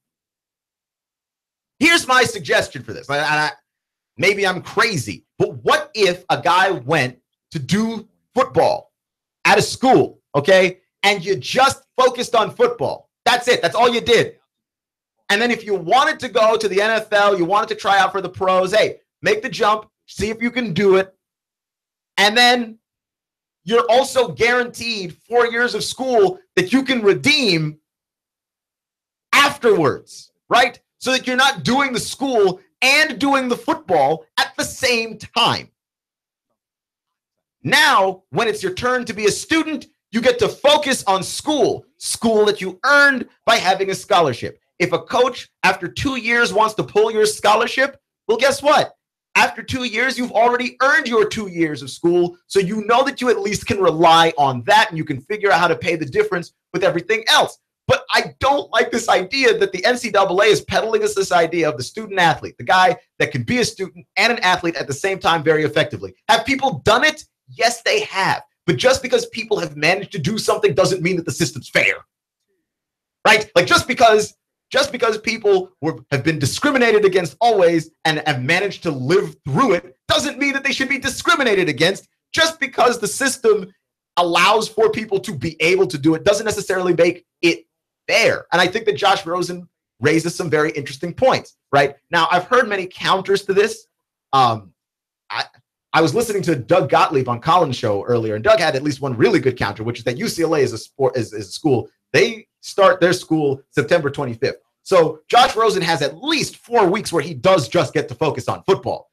Here's my suggestion for this. Maybe I'm crazy, but what if a guy went to do football at a school, okay, and you just focused on football? That's it. That's all you did. And then if you wanted to go to the NFL, you wanted to try out for the pros, hey, make the jump, see if you can do it. And then you're also guaranteed 4 years of school that you can redeem afterwards, right? So that you're not doing the school and doing the football at the same time. Now, when it's your turn to be a student, you get to focus on school that you earned by having a scholarship. If a coach, after 2 years, wants to pull your scholarship, well, guess what? After 2 years, you've already earned your 2 years of school, so you know that you at least can rely on that, and you can figure out how to pay the difference with everything else. But I don't like this idea that the NCAA is peddling us this idea of the student athlete, the guy that can be a student and an athlete at the same time very effectively. Have people done it? Yes, they have. But just because people have managed to do something doesn't mean that the system's fair, right? Like just because people have been discriminated against always and have managed to live through it doesn't mean that they should be discriminated against. Just because the system allows for people to be able to do it doesn't necessarily make it fair. And I think that Josh Rosen raises some very interesting points, right? Now, I've heard many counters to this. I was listening to Doug Gottlieb on Colin's show earlier, and Doug had at least one really good counter, which is that UCLA is a school. They start their school September 25th. So Josh Rosen has at least 4 weeks where he does just get to focus on football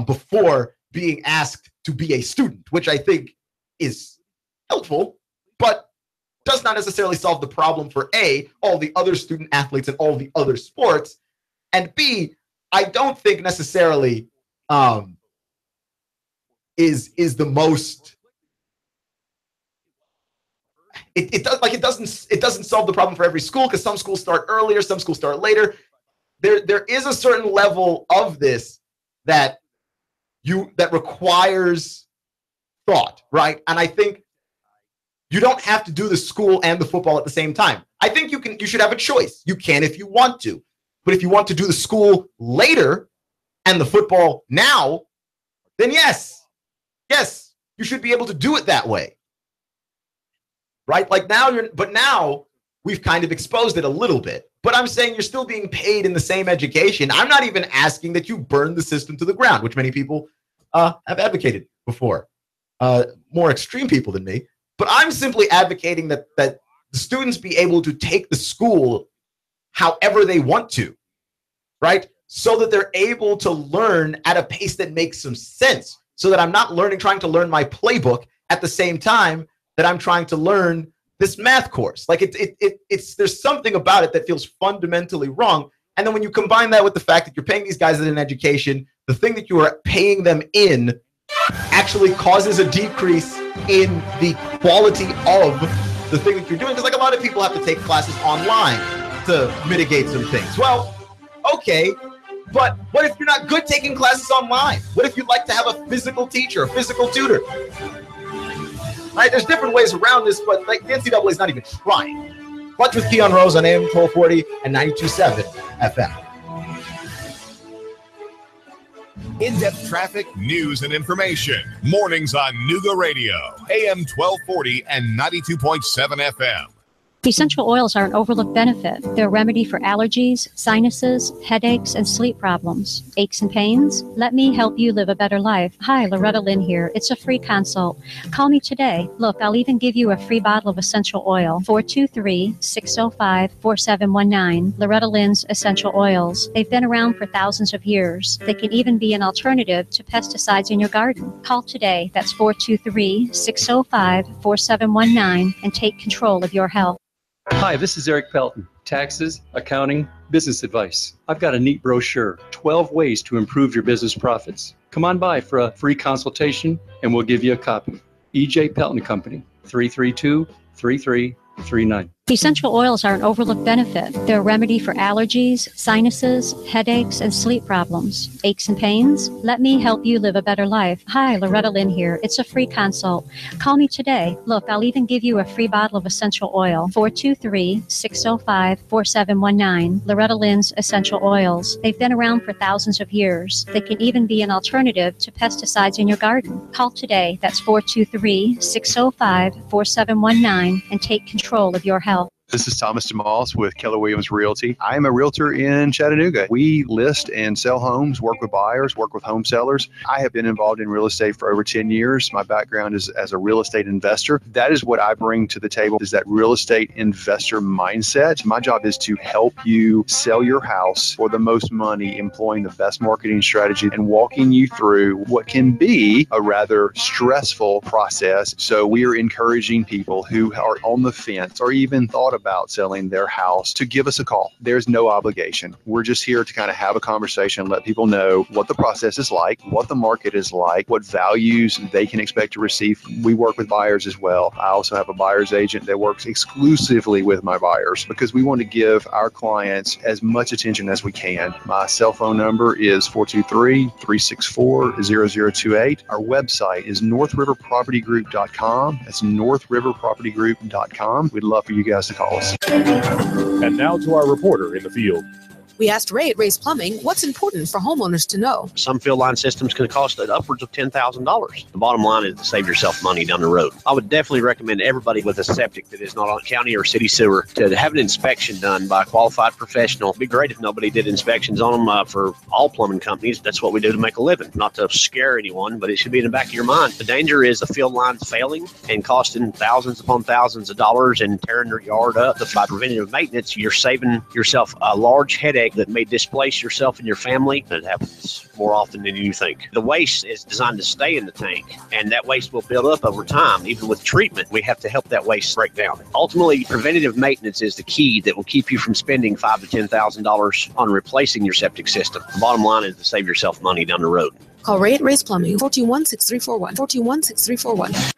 before being asked to be a student, which I think is helpful, but does not necessarily solve the problem for A, all the other student athletes and all the other sports, and B, I don't think necessarily is the most. It doesn't solve the problem for every school because some schools start earlier, some schools start later. There is a certain level of this that requires thought, right? And I think you don't have to do the school and the football at the same time. I think you should have a choice. You can if you want to. But if you want to do the school later and the football now, then yes, you should be able to do it that way. Right? Like now we've kind of exposed it a little bit. But I'm saying you're still being paid in the same education. I'm not even asking that you burn the system to the ground, which many people have advocated before. More extreme people than me. But I'm simply advocating that the students be able to take the school however they want to, right? So that they're able to learn at a pace that makes some sense. So that I'm not trying to learn my playbook at the same time that I'm trying to learn this math course. Like there's something about it that feels fundamentally wrong. And then when you combine that with the fact that you're paying these guys an education, the thing that you are paying them in actually causes a decrease in the quality of the thing that you're doing. Because like a lot of people have to take classes online to mitigate some things. Well, okay, but what if you're not good taking classes online? What if you'd like to have a physical teacher, a physical tutor? Right? There's different ways around this, but like the NCAA is not even trying. Clutch with Keon Rose on AM 1240 and 92.7 FM. In-depth traffic, news, and information. Mornings on Nooga Radio, AM 1240 and 92.7 FM. Essential oils are an overlooked benefit. They're a remedy for allergies, sinuses, headaches, and sleep problems. Aches and pains? Let me help you live a better life. Hi, Loretta Lynn here. It's a free consult. Call me today. Look, I'll even give you a free bottle of essential oil. 423-605-4719. Loretta Lynn's Essential Oils. They've been around for thousands of years. They can even be an alternative to pesticides in your garden. Call today. That's 423-605-4719 and take control of your health. Hi, this is Eric Pelton. Taxes, accounting, business advice. I've got a neat brochure, 12 ways to improve your business profits. Come on by for a free consultation and we'll give you a copy. EJ Pelton Company, 332-3339. Essential oils are an overlooked benefit. They're a remedy for allergies, sinuses, headaches, and sleep problems. Aches and pains? Let me help you live a better life. Hi, Loretta Lynn here. It's a free consult. Call me today. Look, I'll even give you a free bottle of essential oil. 423-605-4719. Loretta Lynn's Essential Oils. They've been around for thousands of years. They can even be an alternative to pesticides in your garden. Call today. That's 423-605-4719 and take control of your health. This is Thomas DeMoss with Keller Williams Realty. I am a realtor in Chattanooga. We list and sell homes, work with buyers, work with home sellers. I have been involved in real estate for over 10 years. My background is as a real estate investor. That is what I bring to the table, is that real estate investor mindset. My job is to help you sell your house for the most money, employing the best marketing strategy and walking you through what can be a rather stressful process. So we are encouraging people who are on the fence or even thought about selling their house to give us a call. There's no obligation. We're just here to kind of have a conversation, let people know what the process is like, what the market is like, what values they can expect to receive. We work with buyers as well. I also have a buyer's agent that works exclusively with my buyers because we want to give our clients as much attention as we can. My cell phone number is 423-364-0028. Our website is northriverpropertygroup.com. That's northriverpropertygroup.com. We'd love for you guys to call us. And now to our reporter in the field. We asked Ray at Ray's Plumbing what's important for homeowners to know. Some field line systems can cost upwards of $10,000. The bottom line is to save yourself money down the road. I would definitely recommend everybody with a septic that is not on county or city sewer to have an inspection done by a qualified professional. It'd be great if nobody did inspections on them for all plumbing companies. That's what we do to make a living. Not to scare anyone, but it should be in the back of your mind. The danger is the field lines failing and costing thousands upon thousands of dollars and tearing your yard up. By preventative maintenance, you're saving yourself a large headache that may displace yourself and your family. That happens more often than you think. The waste is designed to stay in the tank, and that waste will build up over time. Even with treatment, we have to help that waste break down. Ultimately, preventative maintenance is the key that will keep you from spending $5,000 to $10,000 on replacing your septic system. The bottom line is to save yourself money down the road. Call Ray at Ray's Plumbing, 421-6341, 421-6341.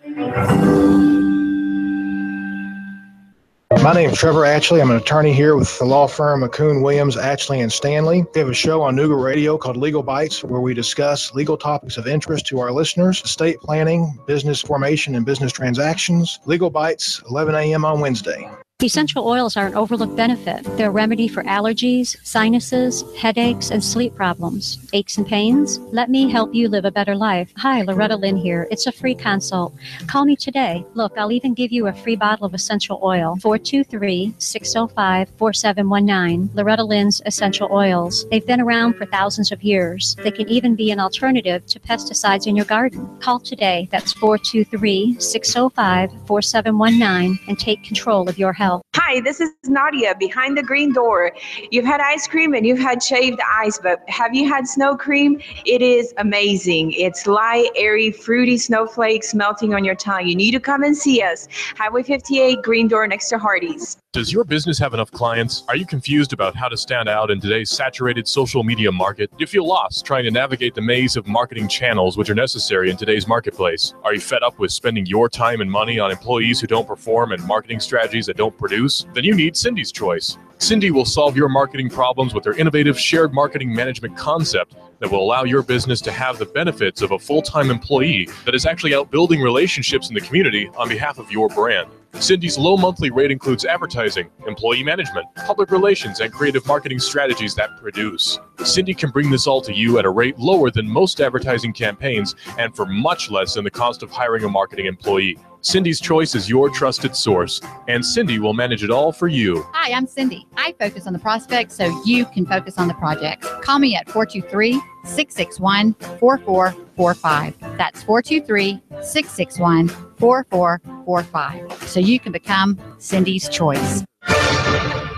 My name is Trevor Atchley. I'm an attorney here with the law firm McCoon, Williams, Atchley, and Stanley. We have a show on Nooga Radio called Legal Bites, where we discuss legal topics of interest to our listeners: estate planning, business formation, and business transactions. Legal Bites, 11 a.m. on Wednesday. Essential oils are an overlooked benefit. They're a remedy for allergies, sinuses, headaches, and sleep problems. Aches and pains? Let me help you live a better life. Hi, Loretta Lynn here. It's a free consult. Call me today. Look, I'll even give you a free bottle of essential oil. 423-605-4719. Loretta Lynn's Essential Oils. They've been around for thousands of years. They can even be an alternative to pesticides in your garden. Call today. That's 423-605-4719 and take control of your health. Hi, this is Nadia behind the green door. You've had ice cream and you've had shaved ice, but have you had snow cream? It is amazing. It's light, airy, fruity snowflakes melting on your tongue. You need to come and see us. Highway 58, green door next to Hardee's. Does your business have enough clients? Are you confused about how to stand out in today's saturated social media market? Do you feel lost trying to navigate the maze of marketing channels which are necessary in today's marketplace? Are you fed up with spending your time and money on employees who don't perform and marketing strategies that don't produce? Then you need Cindy's Choice. Cindy will solve your marketing problems with their innovative shared marketing management concept that will allow your business to have the benefits of a full-time employee that is actually out building relationships in the community on behalf of your brand. Cindy's low monthly rate includes advertising, employee management, public relations, and creative marketing strategies that produce. Cindy can bring this all to you at a rate lower than most advertising campaigns and for much less than the cost of hiring a marketing employee. Cindy's Choice is your trusted source, and Cindy will manage it all for you. Hi, I'm Cindy. I focus on the prospects so you can focus on the projects. Call me at 423-661-4445. That's 423-661-4445. So you can become Cindy's Choice.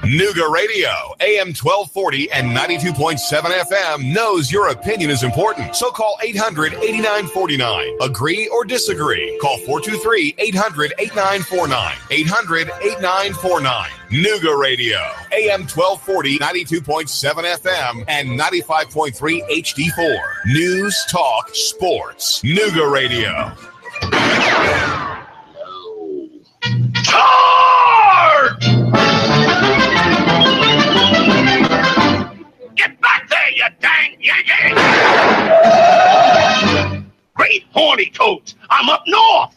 Nooga Radio, AM 1240 and 92.7 FM knows your opinion is important. So call 800-8949. Agree or disagree. Call 423-800-8949. 800-8949. Nooga Radio, AM 1240, 92.7 FM, and 95.3 HD4. News, talk, sports. Nooga Radio. Charge! Get back there, you dang Yankee! Great horny toads, I'm up north.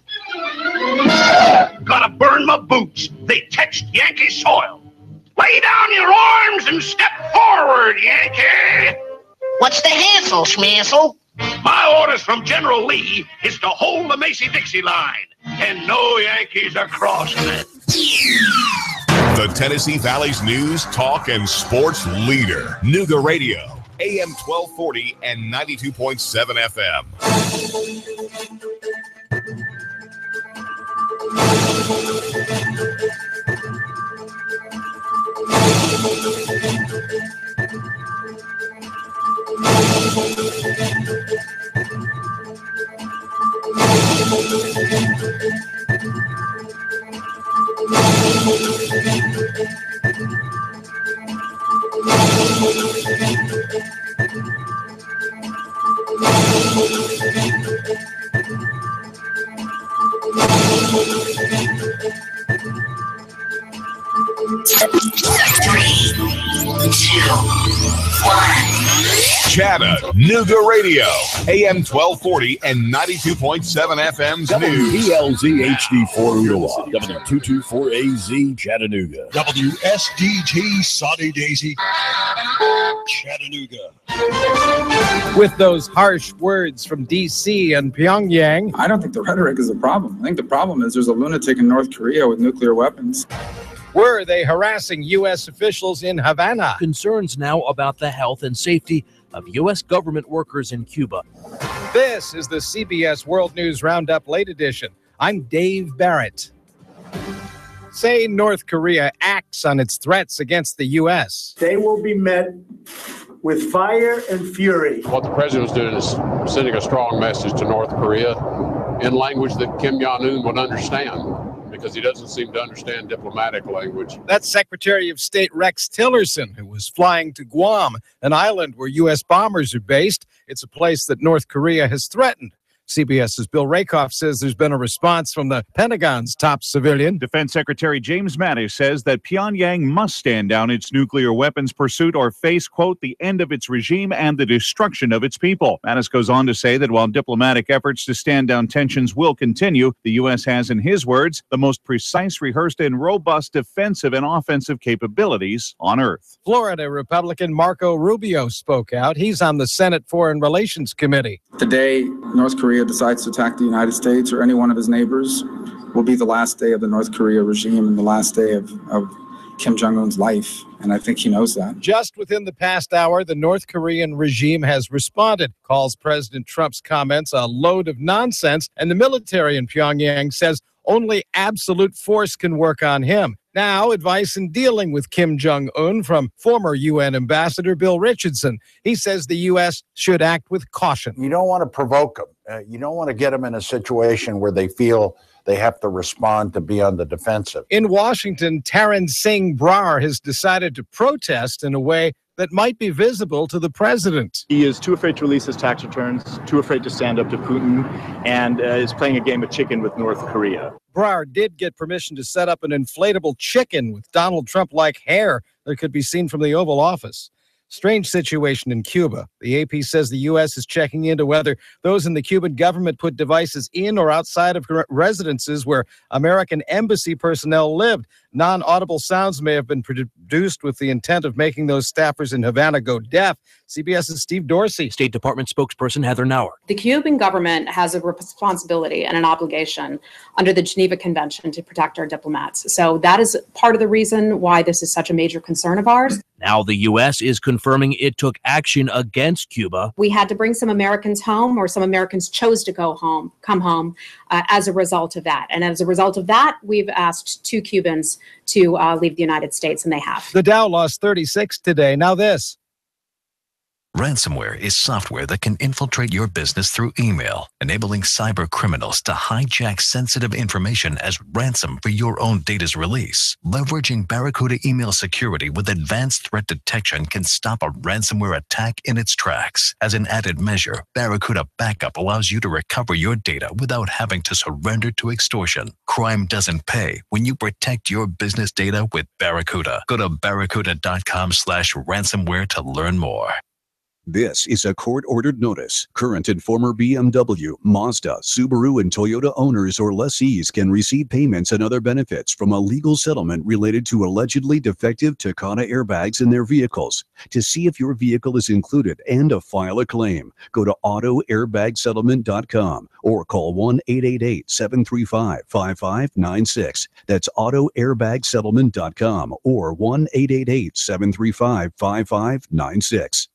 Gotta burn my boots, they touched Yankee soil. Lay down your arms and step forward, Yankee! What's the hassle, Schmassel? My orders from General Lee is to hold the Macy-Dixie line, and no Yankees are crossing it. The Tennessee Valley's news, talk, and sports leader. Nooga Radio, AM 1240 and 92.7 FM. Chattanooga Radio, AM 1240 and 92.7 FM's news. WPLZ HD4 Ottawa, W224AZ Chattanooga, WSDT Saudi Daisy Chattanooga. With those harsh words from D.C. and Pyongyang, I don't think the rhetoric is a problem. I think the problem is there's a lunatic in North Korea with nuclear weapons. Were they harassing U.S. officials in Havana? Concerns now about the health and safety of U.S. government workers in Cuba. This is the CBS World News Roundup Late Edition. I'm Dave Barrett. Say North Korea acts on its threats against the U.S. They will be met with fire and fury. What the president is doing is sending a strong message to North Korea in language that Kim Jong-un would understand, because he doesn't seem to understand diplomatic language. That's Secretary of State Rex Tillerson, who was flying to Guam, an island where U.S. bombers are based. It's a place that North Korea has threatened. CBS's Bill Rakoff says there's been a response from the Pentagon's top civilian. Defense Secretary James Mattis says that Pyongyang must stand down its nuclear weapons pursuit or face, quote, the end of its regime and the destruction of its people. Mattis goes on to say that while diplomatic efforts to stand down tensions will continue, the U.S. has, in his words, the most precise, rehearsed, and robust defensive and offensive capabilities on Earth. Florida Republican Marco Rubio spoke out. He's on the Senate Foreign Relations Committee. Today, North Korea decides to attack the United States or any one of his neighbors will be the last day of the North Korea regime and the last day of Kim Jong-un's life. And I think he knows that. Just within the past hour, the North Korean regime has responded, calls President Trump's comments a load of nonsense, and the military in Pyongyang says only absolute force can work on him. Now, advice in dealing with Kim Jong-un from former UN Ambassador Bill Richardson. He says the U.S. should act with caution. You don't want to provoke them. You don't want to get them in a situation where they feel they have to respond to be on the defensive. In Washington, Taran Singh Brar has decided to protest in a way that might be visible to the president. He is too afraid to release his tax returns, too afraid to stand up to Putin, and is playing a game of chicken with North Korea. Brar did get permission to set up an inflatable chicken with Donald Trump-like hair that could be seen from the Oval Office. Strange situation in Cuba. The AP says the U.S. is checking into whether those in the Cuban government put devices in or outside of residences where American embassy personnel lived. Non-audible sounds may have been produced with the intent of making those staffers in Havana go deaf. CBS's Steve Dorsey. State Department spokesperson Heather Nauer. The Cuban government has a responsibility and an obligation under the Geneva Convention to protect our diplomats. So that is part of the reason why this is such a major concern of ours. Now the U.S. is confirming it took action against Cuba. We had to bring some Americans home, or some Americans chose to come home as a result of that. And as a result of that, we've asked 2 Cubans to leave the United States, and they have. The Dow lost 36 today. Now this. Ransomware is software that can infiltrate your business through email, enabling cyber criminals to hijack sensitive information as ransom for your own data's release. Leveraging Barracuda email security with advanced threat detection can stop a ransomware attack in its tracks. As an added measure, Barracuda Backup allows you to recover your data without having to surrender to extortion. Crime doesn't pay when you protect your business data with Barracuda. Go to barracuda.com/ransomware to learn more. This is a court-ordered notice. Current and former BMW, Mazda, Subaru, and Toyota owners or lessees can receive payments and other benefits from a legal settlement related to allegedly defective Takata airbags in their vehicles. To see if your vehicle is included and to file a claim, go to autoairbagsettlement.com or call 1-888-735-5596. That's autoairbagsettlement.com or 1-888-735-5596.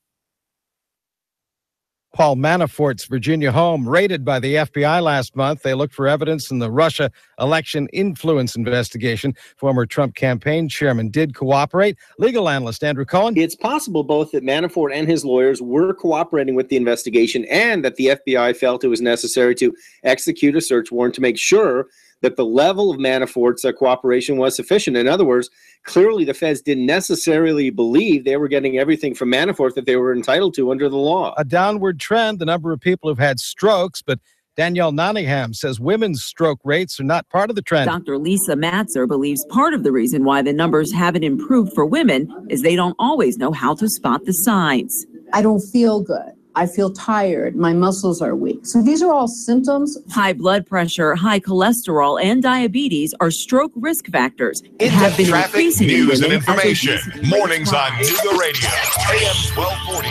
Paul Manafort's Virginia home raided by the FBI last month. They looked for evidence in the Russia election influence investigation. Former Trump campaign chairman did cooperate. Legal analyst Andrew Cohen. It's possible both that Manafort and his lawyers were cooperating with the investigation and that the FBI felt it was necessary to execute a search warrant to make sure that the level of Manafort's cooperation was sufficient. In other words, clearly the feds didn't necessarily believe they were getting everything from Manafort that they were entitled to under the law. A downward trend, the number of people who've had strokes, but Danielle Nottingham says women's stroke rates are not part of the trend. Dr. Lisa Matzer believes part of the reason why the numbers haven't improved for women is they don't always know how to spot the signs. I don't feel good. I feel tired. My muscles are weak. So these are all symptoms. High blood pressure, high cholesterol, and diabetes are stroke risk factors. It have been traffic, news, and information. Mornings on Nooga Radio, AM 1240.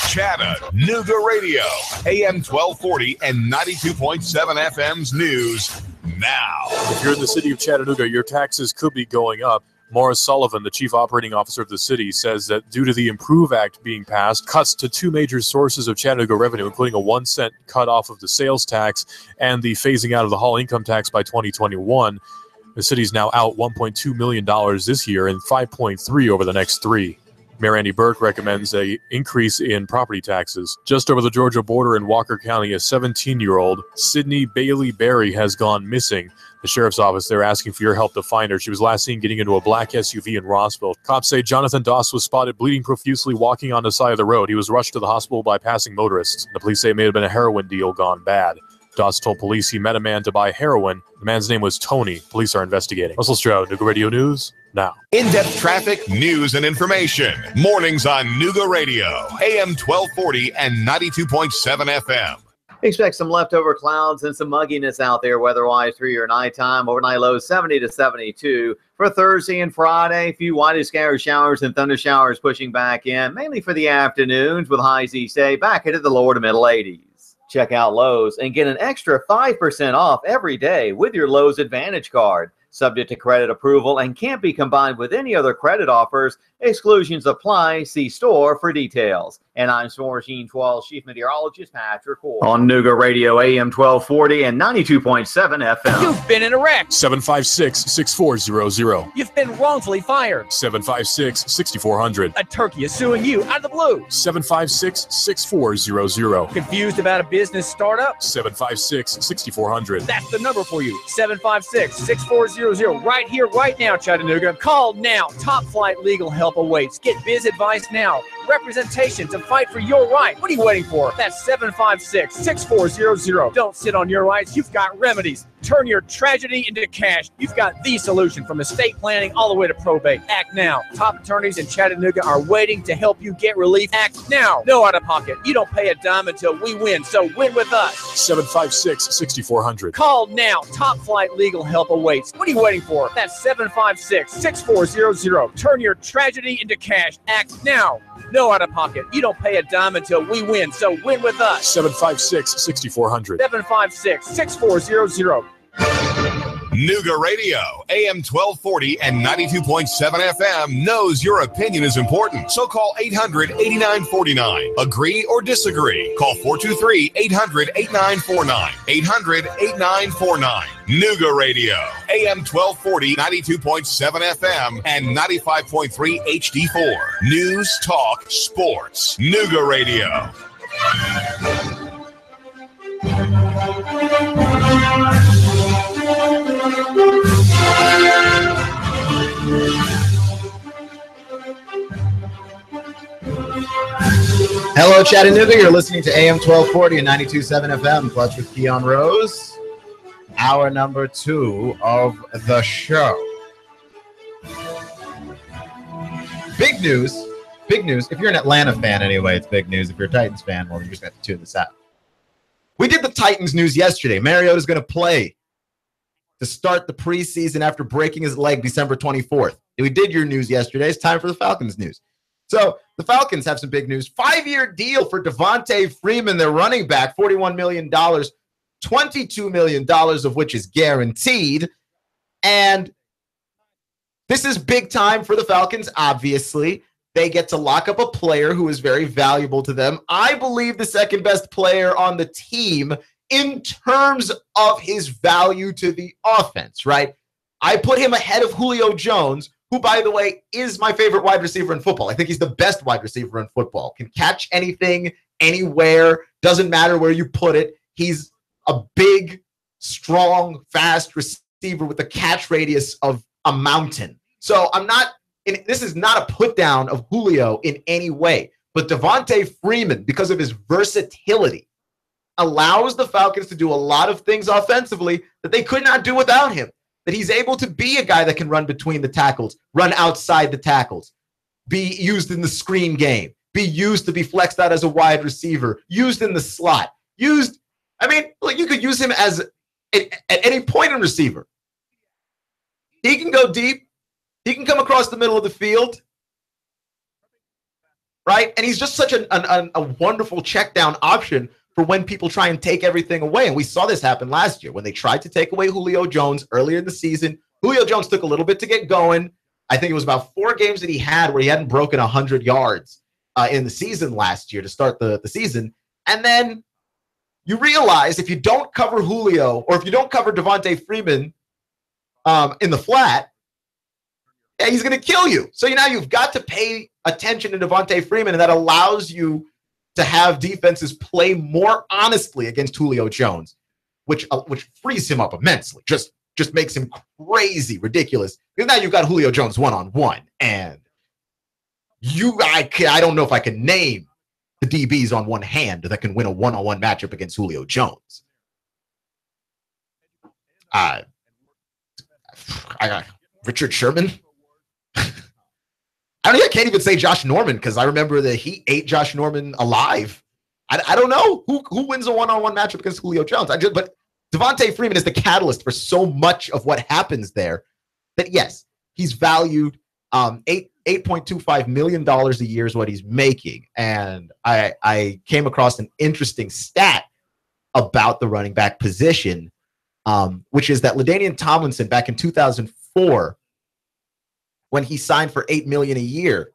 Chattanooga Radio, AM 1240 and 92.7 FM's news now. If you're in the city of Chattanooga, your taxes could be going up. Morris Sullivan, the chief operating officer of the city, says that due to the Improve Act being passed, cuts to 2 major sources of Chattanooga revenue, including a 1-cent cut off of the sales tax and the phasing out of the hall income tax by 2021. The city's now out $1.2 million this year and $5.3 over the next 3. Mayor Andy Burke recommends an increase in property taxes. Just over the Georgia border in Walker County, a 17-year-old, Sydney Bailey Berry, has gone missing. The sheriff's office, they're asking for your help to find her. She was last seen getting into a black SUV in Rossville. Cops say Jonathan Doss was spotted bleeding profusely walking on the side of the road. He was rushed to the hospital by passing motorists. The police say it may have been a heroin deal gone bad. Doss told police he met a man to buy heroin. The man's name was Tony. Police are investigating. Russell Stroud, Nooga Radio News, now. In-depth traffic, news, and information. Mornings on Nooga Radio, AM 1240 and 92.7 FM. Expect some leftover clouds and some mugginess out there weather-wise through your nighttime. Overnight lows 70 to 72. For Thursday and Friday, a few widely scattered showers and thunder showers pushing back in, mainly for the afternoons, with highs each day back into the lower to middle 80s. Check out Lowe's and get an extra 5% off every day with your Lowe's Advantage card. Subject to credit approval and can't be combined with any other credit offers. Exclusions apply. See store for details. And I'm Storm Machine 12 Chief Meteorologist Patrick Ward. On Nooga Radio, AM 1240 and 92.7 FM. You've been in a wreck. 756-6400. You've been wrongfully fired. 756-6400. A turkey is suing you out of the blue. 756-6400. Confused about a business startup? 756-6400. That's the number for you. 756-6400. Right here, right now, Chattanooga. Call now. Top Flight Legal Help awaits. Get biz advice now. Representation to fight for your right. What are you waiting for? That's 756-6400. Don't sit on your rights. You've got remedies. Turn your tragedy into cash. You've got the solution from estate planning all the way to probate. Act now. Top attorneys in Chattanooga are waiting to help you get relief. Act now. No out of pocket. You don't pay a dime until we win. So win with us. 756-6400. Call now. Top Flight Legal Help awaits. What are you waiting for? That's 756-6400. Turn your tragedy into cash. Act now. No out of pocket. You don't pay a dime until we win. So win with us. 756-6400. 756-6400. Nooga Radio, AM 1240 and 92.7 FM knows your opinion is important. So call 800-8949. Agree or disagree. Call 423-800-8949. 800-8949. Nooga Radio, AM 1240, 92.7 FM, and 95.3 HD4. News, talk, sports. Nooga Radio. Hello, Chattanooga. You're listening to AM 1240 and 92.7 FM, Clutch with Keon Rose. Hour number 2 of the show. Big news. Big news. If you're an Atlanta fan, anyway, it's big news. If you're a Titans fan, well, you just got to tune this out. We did the Titans news yesterday. Mariota's going to play to start the preseason after breaking his leg December 24th. We did your news yesterday. It's time for the Falcons news. So the Falcons have some big news. 5-year deal for Devonta Freeman, their running back, $41 million, $22 million of which is guaranteed. And this is big time for the Falcons, obviously. They get to lock up a player who is very valuable to them. I believe the second best player on the team in terms of his value to the offense, right? I put him ahead of Julio Jones, who, by the way, is my favorite wide receiver in football. I think he's the best wide receiver in football. Can catch anything, anywhere. Doesn't matter where you put it. He's a big, strong, fast receiver with a catch radius of a mountain. So this is not a put down of Julio in any way. But Devonta Freeman, because of his versatility, allows the Falcons to do a lot of things offensively that they could not do without him. That he's able to be a guy that can run between the tackles, run outside the tackles, be used in the screen game, be used to be flexed out as a wide receiver, used in the slot, you could use him as at any point in receiver. He can go deep. He can come across the middle of the field, right? And he's just such a wonderful check down option for when people try and take everything away. And we saw this happen last year when they tried to take away Julio Jones earlier in the season. Julio Jones took a little bit to get going. I think it was about 4 games that he had where he hadn't broken 100 yards in the season last year to start the season. And then you realize if you don't cover Julio or if you don't cover Devonta Freeman in the flat, he's going to kill you. So now you've got to pay attention to Devonta Freeman, and that allows you to have defenses play more honestly against Julio Jones, which frees him up immensely. Just makes him crazy, ridiculous. Because now you've got Julio Jones one-on-one, and I don't know if I can name the DBs on one hand that can win a one-on-one matchup against Julio Jones. I got Richard Sherman. I can't even say Josh Norman because I remember that he ate Josh Norman alive. I don't know who wins a one-on-one matchup against Julio Jones. But Devonta Freeman is the catalyst for so much of what happens there that, yes, he's valued $8.25 million a year is what he's making. And I came across an interesting stat about the running back position, which is that LaDainian Tomlinson back in 2004, when he signed for $8 million a year,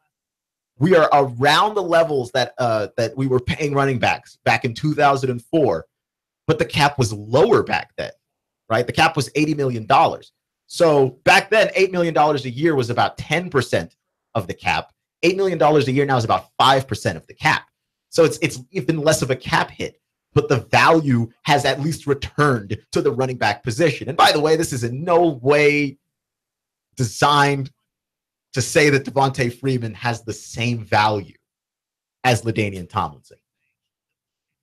we are around the levels that we were paying running backs back in 2004, but the cap was lower back then, right? The cap was $80 million. So back then, $8 million a year was about 10% of the cap. $8 million a year now is about 5% of the cap. So it's even less of a cap hit, but the value has at least returned to the running back position. And by the way, this is in no way designed to say that Devonta Freeman has the same value as LaDainian Tomlinson.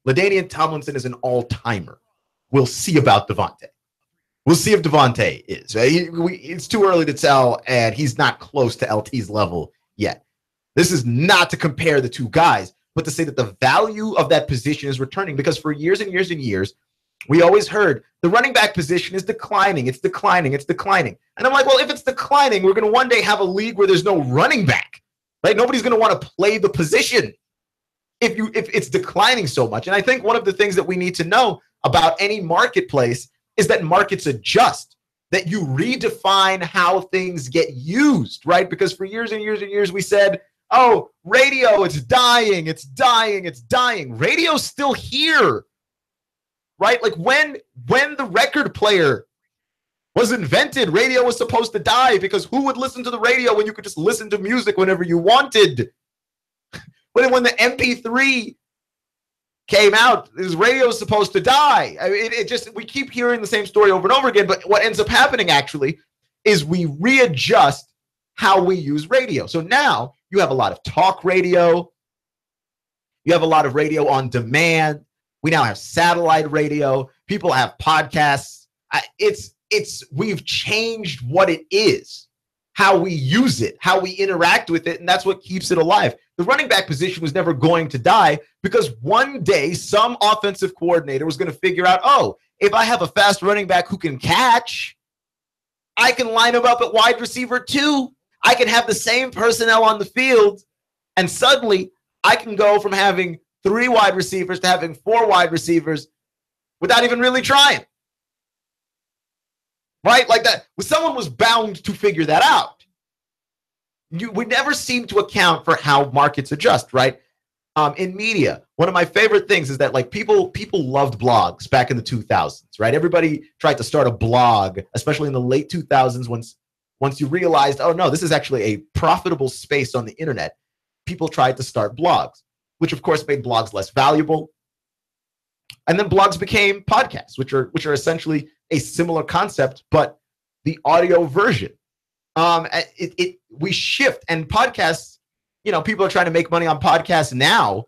LaDainian Tomlinson is an all-timer. We'll see about Devonta. We'll see if Devonta is. It's too early to tell, and he's not close to LT's level yet. This is not to compare the two guys, but to say that the value of that position is returning, because for years and years and years, we always heard the running back position is declining. It's declining. It's declining. And I'm like, well, if it's declining, we're going to one day have a league where there's no running back, right? Nobody's going to want to play the position if it's declining so much. And I think one of the things that we need to know about any marketplace is that markets adjust. that you redefine how things get used, right? Because for years and years and years, we said, oh, radio, it's dying, it's dying, it's dying. Radio's still here, right? Like when the record player was invented, radio was supposed to die because who would listen to the radio when you could just listen to music whenever you wanted? But when the MP3 came out, this radio is supposed to die. I mean, we keep hearing the same story over and over again, but what ends up happening actually is we readjust how we use radio. So now you have a lot of talk radio. You have a lot of radio on demand. We now have satellite radio. People have podcasts. We've changed what it is, how we use it, how we interact with it, and that's what keeps it alive. The running back position was never going to die because one day some offensive coordinator was going to figure out, oh, if I have a fast running back who can catch, I can line him up at wide receiver too. I can have the same personnel on the field, and suddenly I can go from having 3 wide receivers to having 4 wide receivers without even really trying. Right? Like that. Someone was bound to figure that out. We never seem to account for how markets adjust, right? In media, one of my favorite things is that like people loved blogs back in the 2000s, right? Everybody tried to start a blog, especially in the late 2000s once you realized, oh no, this is actually a profitable space on the internet. People tried to start blogs, which of course made blogs less valuable. And then blogs became podcasts, which are essentially a similar concept, but the audio version. We shift, and podcasts, people are trying to make money on podcasts now.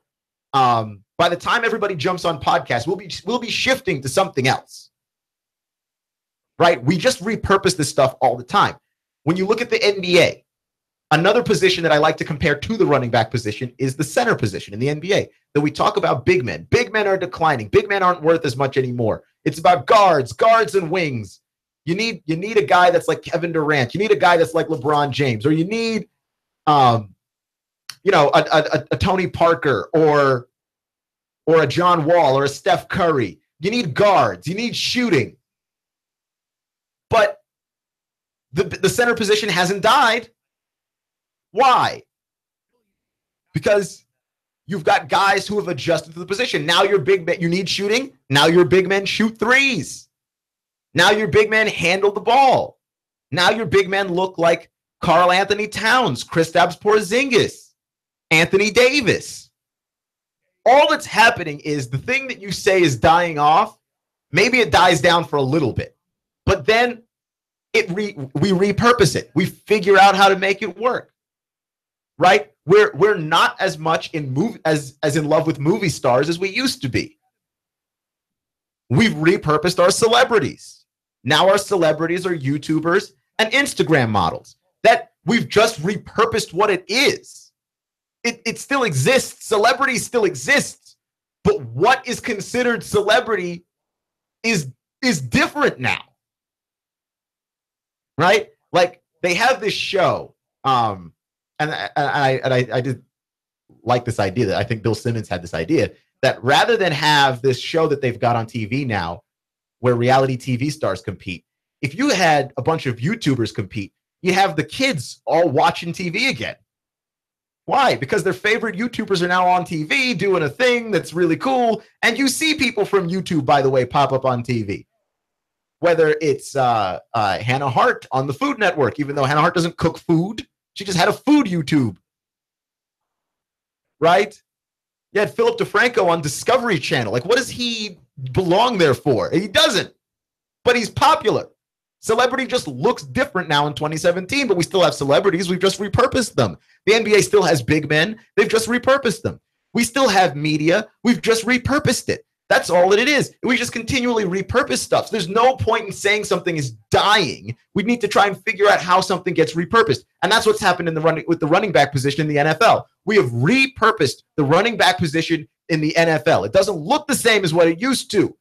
By the time everybody jumps on podcasts, we'll be shifting to something else, right? We just repurpose this stuff all the time. When you look at the NBA, another position that I like to compare to the running back position is the center position in the NBA. That we talk about big men. Big men are declining. Big men aren't worth as much anymore. It's about guards and wings. You need a guy that's like Kevin Durant. You need a guy that's like LeBron James, or you need, a Tony Parker or a John Wall or a Steph Curry. You need guards. You need shooting. But the center position hasn't died. Why? Because you've got guys who have adjusted to the position. Now your big men, you need shooting. Now your big men shoot threes. Now your big men handle the ball. Now your big men look like Karl Anthony Towns, Kristaps Porzingis, Anthony Davis. All that's happening is the thing that you say is dying off, maybe it dies down for a little bit, but then we repurpose it. We figure out how to make it work, right? We're not as much as in love with movie stars as we used to be. We've repurposed our celebrities. Now our celebrities are YouTubers and Instagram models. That we've just repurposed what it is. It still exists. Celebrity still exists. But what is considered celebrity is different now. Right? Like they have this show. And I did like this idea that I think Bill Simmons had this idea that rather than have this show that they've got on TV now where reality TV stars compete, if you had a bunch of YouTubers compete, you have the kids all watching TV again. Why? Because their favorite YouTubers are now on TV doing a thing that's really cool. And you see people from YouTube, by the way, pop up on TV. Whether it's Hannah Hart on the Food Network, even though Hannah Hart doesn't cook food, she just had a food YouTube. Right? You had Philip DeFranco on Discovery Channel. Like, what does he belong there for? He doesn't. But he's popular. Celebrity just looks different now in 2017, but we still have celebrities. We've just repurposed them. The NBA still has big men. They've just repurposed them. We still have media. We've just repurposed it. That's all that it is. We just continually repurpose stuff. So there's no point in saying something is dying. We need to try and figure out how something gets repurposed. And that's what's happened with the running back position in the NFL. We have repurposed the running back position in the NFL. It doesn't look the same as what it used to.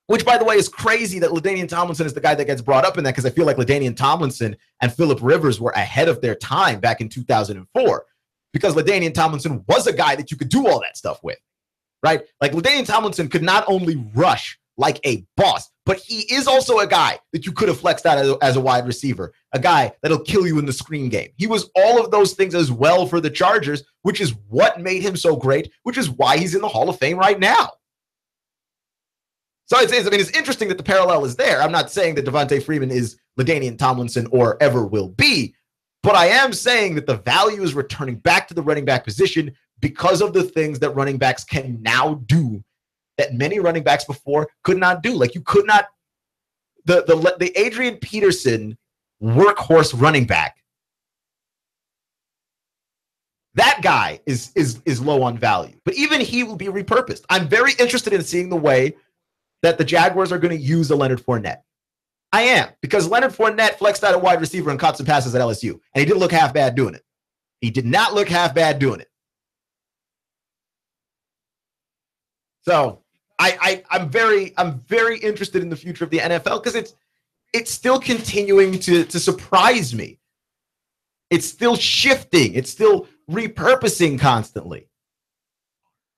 Which, by the way, is crazy that LaDainian Tomlinson is the guy that gets brought up in that, because I feel like LaDainian Tomlinson and Phillip Rivers were ahead of their time back in 2004. Because LaDainian Tomlinson was a guy that you could do all that stuff with. Right? Like LaDainian Tomlinson could not only rush like a boss, But he is also a guy that you could have flexed out as a wide receiver, a guy that'll kill you in the screen game. He was all of those things as well for the Chargers, which is what made him so great, which is why he's in the Hall of Fame right now. So it's interesting that the parallel is there. I'm not saying that Devonta Freeman is LaDainian Tomlinson or ever will be, but I am saying that the value is returning back to the running back position because of the things that running backs can now do that many running backs before could not do. Like you could not, the Adrian Peterson workhorse running back, that guy is low on value, but even he will be repurposed. I'm very interested in seeing the way that the Jaguars are going to use a Leonard Fournette. I am, because Leonard Fournette flexed out a wide receiver and caught some passes at LSU, and he didn't look half bad doing it. He did not look half bad doing it. So I'm very interested in the future of the NFL because it's still continuing to surprise me. It's still shifting. It's still repurposing constantly.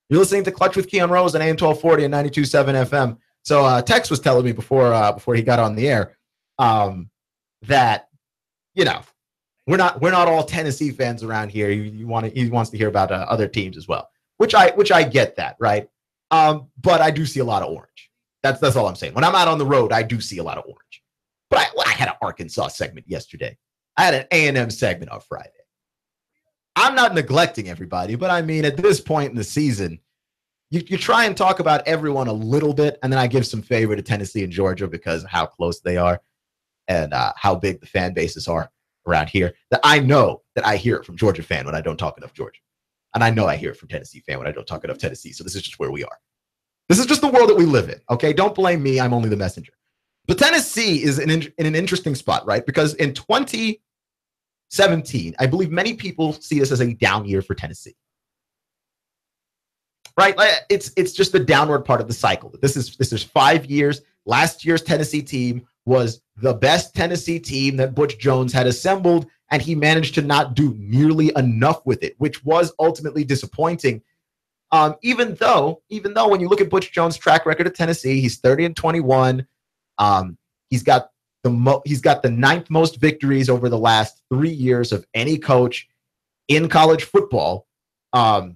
You're listening to Clutch with Keon Rose on AM 1240 and 92.7 FM. So Tex was telling me before he got on the air that we're not all Tennessee fans around here. He wants to hear about other teams as well, which I get that, right? But I do see a lot of orange. That's all I'm saying. When I'm out on the road, I do see a lot of orange. But I had an Arkansas segment yesterday. I had an A&M segment on Friday. I'm not neglecting everybody, but I mean, at this point in the season, you try and talk about everyone a little bit, and then I give some favor to Tennessee and Georgia because of how close they are and how big the fan bases are around here. That I know that I hear it from Georgia fan when I don't talk enough Georgia. And I know I hear it from Tennessee fan when I don't talk enough Tennessee. So this is just where we are. This is just the world that we live in, okay? Don't blame me. I'm only the messenger. But Tennessee is in an interesting spot, right? Because in 2017, I believe many people see this as a down year for Tennessee. Right? It's just the downward part of the cycle. This is 5 years. Last year's Tennessee team was the best Tennessee team that Butch Jones had assembled, and he managed to not do nearly enough with it, which was ultimately disappointing. Even though when you look at Butch Jones' track record at Tennessee, he's 30-21. He's got the ninth most victories over the last 3 years of any coach in college football.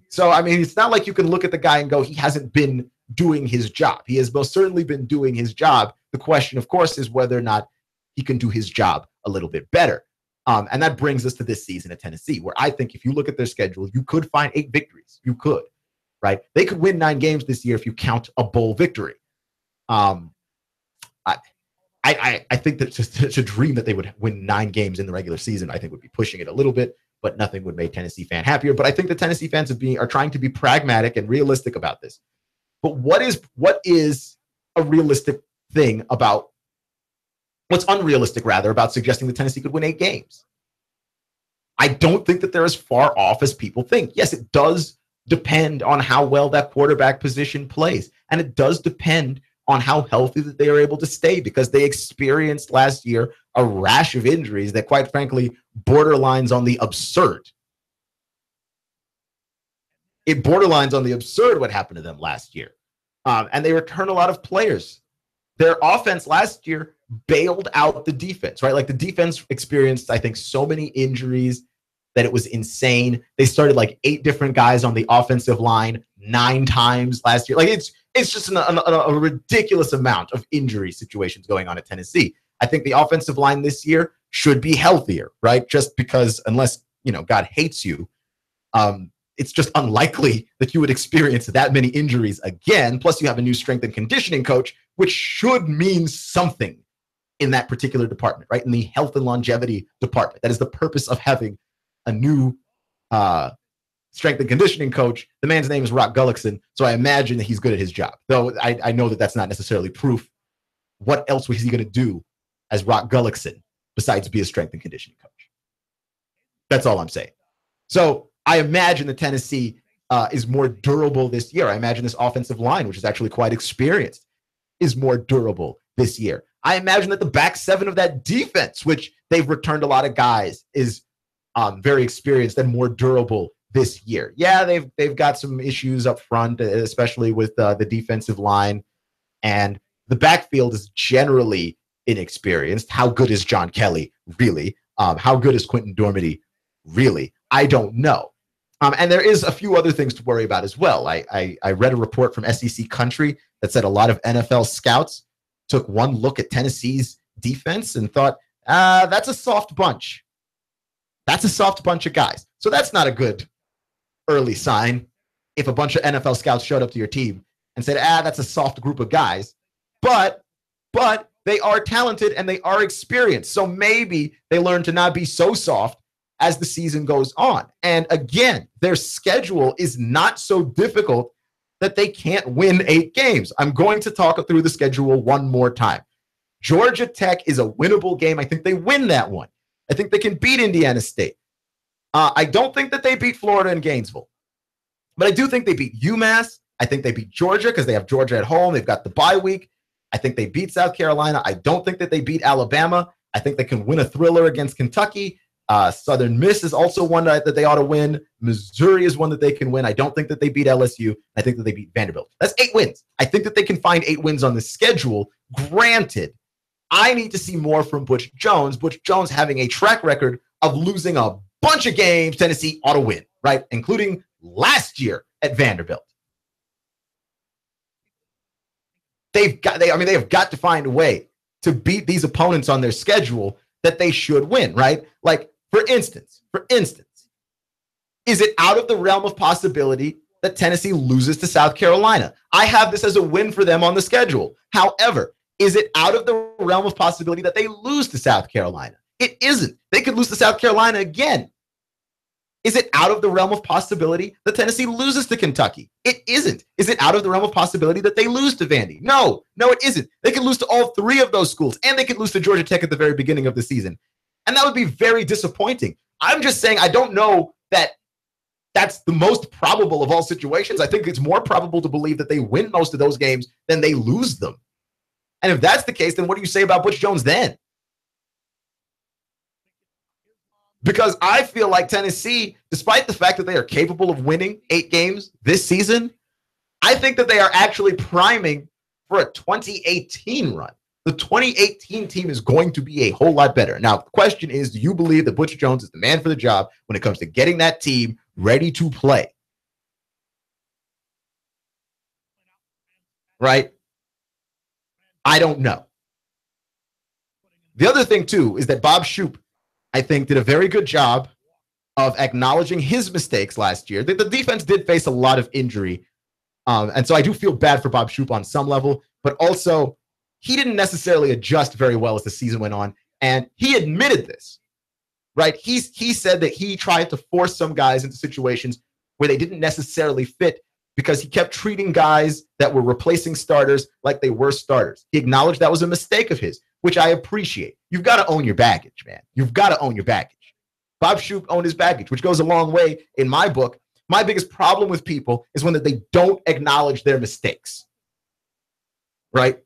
So, I mean, it's not like you can look at the guy and go, he hasn't been doing his job. He has most certainly been doing his job. The question, of course, is whether or not he can do his job a little bit better. And that brings us to this season at Tennessee, where I think if you look at their schedule, you could find 8 victories. You could, right? They could win 9 games this year if you count a bowl victory. I think that to dream that they would win 9 games in the regular season, I think would be pushing it a little bit, but nothing would make Tennessee fan happier. But I think the Tennessee fans are trying to be pragmatic and realistic about this. But what is a realistic thing about what's unrealistic, rather, about suggesting that Tennessee could win 8 games? I don't think that they're as far off as people think. Yes, it does depend on how well that quarterback position plays. And it does depend on how healthy that they are able to stay, because they experienced last year a rash of injuries that, quite frankly, borderlines on the absurd. It borderlines on the absurd what happened to them last year. And they returned a lot of players. Their offense last year bailed out the defense, right? Like the defense experienced, I think, so many injuries that it was insane. They started like 8 different guys on the offensive line 9 times last year. Like it's just a ridiculous amount of injury situations going on at Tennessee. I think the offensive line this year should be healthier, right? Just because unless, God hates you, it's just unlikely that you would experience that many injuries again. Plus, you have a new strength and conditioning coach, which should mean something in that particular department, right? In the health and longevity department. That is the purpose of having a new strength and conditioning coach. The man's name is Rock Gullickson, so I imagine that he's good at his job. Though I know that that's not necessarily proof. What else was he going to do as Rock Gullickson besides be a strength and conditioning coach? That's all I'm saying. So I imagine that Tennessee is more durable this year. I imagine this offensive line, which is actually quite experienced, is more durable this year. I imagine that the back 7 of that defense, which they've returned a lot of guys, is very experienced and more durable this year. Yeah, they've got some issues up front, especially with the defensive line and The backfield is generally inexperienced. How good is John Kelly, really? How good is Quentin Dormady, really? I don't know. And there is a few other things to worry about as well. I read a report from SEC Country that said a lot of NFL scouts took one look at Tennessee's defense and thought, that's a soft bunch. That's a soft bunch of guys. So that's not a good early sign if a bunch of NFL scouts showed up to your team and said, that's a soft group of guys. But they are talented and they are experienced. So maybe they learn to not be so soft as the season goes on. And again, their schedule is not so difficult that they can't win 8 games. I'm going to talk through the schedule one more time. Georgia Tech is a winnable game. I think they win that one. I think they can beat Indiana State. I don't think that they beat Florida and Gainesville, but I do think they beat UMass. I think they beat Georgia because they have Georgia at home. They've got the bye week. I think they beat South Carolina. I don't think that they beat Alabama. I think they can win a thriller against Kentucky. Southern Miss is also one that they ought to win. Missouri is one that they can win. I don't think that they beat LSU. I think that they beat Vanderbilt. That's 8 wins. I think that they can find 8 wins on the schedule. Granted, I need to see more from Butch Jones. Butch Jones having a track record of losing a bunch of games Tennessee ought to win, right? Including last year at Vanderbilt. They have got to find a way to beat these opponents on their schedule that they should win, right? Like, for instance, is it out of the realm of possibility that Tennessee loses to South Carolina? I have this as a win for them on the schedule. However, is it out of the realm of possibility that they lose to South Carolina? It isn't. They could lose to South Carolina again. Is it out of the realm of possibility that Tennessee loses to Kentucky? It isn't. Is it out of the realm of possibility that they lose to Vandy? No, it isn't. They could lose to all 3 of those schools, and they could lose to Georgia Tech at the very beginning of the season. And that would be very disappointing. I'm just saying I don't know that that's the most probable of all situations. I think it's more probable to believe that they win most of those games than they lose them. And if that's the case, then what do you say about Butch Jones then? Because I feel like Tennessee, despite the fact that they are capable of winning 8 games this season, I think that they are actually priming for a 2018 run. The 2018 team is going to be a whole lot better. Now, the question is, do you believe that Butch Jones is the man for the job when it comes to getting that team ready to play? Right? I don't know. The other thing, too, is that Bob Shoop, I think, did a very good job of acknowledging his mistakes last year. The defense did face a lot of injury. And so I do feel bad for Bob Shoop on some level, but also he didn't necessarily adjust very well as the season went on. And he admitted this, right? He said that he tried to force some guys into situations where they didn't necessarily fit because he kept treating guys that were replacing starters like they were starters. He acknowledged that was a mistake of his, which I appreciate. You've got to own your baggage, man. You've got to own your baggage. Bob Shoop owned his baggage, which goes a long way in my book. My biggest problem with people is when they don't acknowledge their mistakes, right?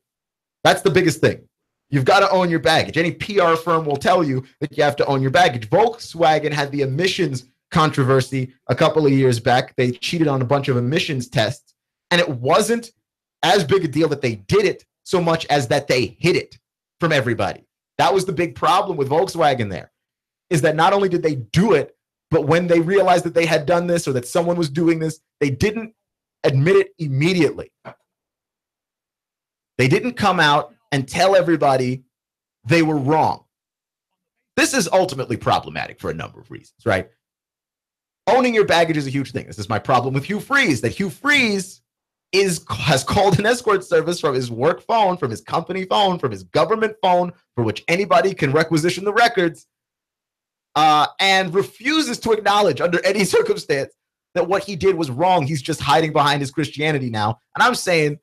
That's the biggest thing. You've got to own your baggage. Any PR firm will tell you that you have to own your baggage. Volkswagen had the emissions controversy a couple of years back. They cheated on a bunch of emissions tests, and it wasn't as big a deal that they did it so much as that they hid it from everybody. That was the big problem with Volkswagen there, is that not only did they do it, but when they realized that they had done this or that someone was doing this, they didn't admit it immediately. They didn't come out and tell everybody they were wrong. This is ultimately problematic for a number of reasons, right? Owning your baggage is a huge thing. This is my problem with Hugh Freeze, that Hugh Freeze has called an escort service from his work phone, from his company phone, from his government phone, for which anybody can requisition the records, and refuses to acknowledge under any circumstance that what he did was wrong. He's just hiding behind his Christianity now. And I'm saying,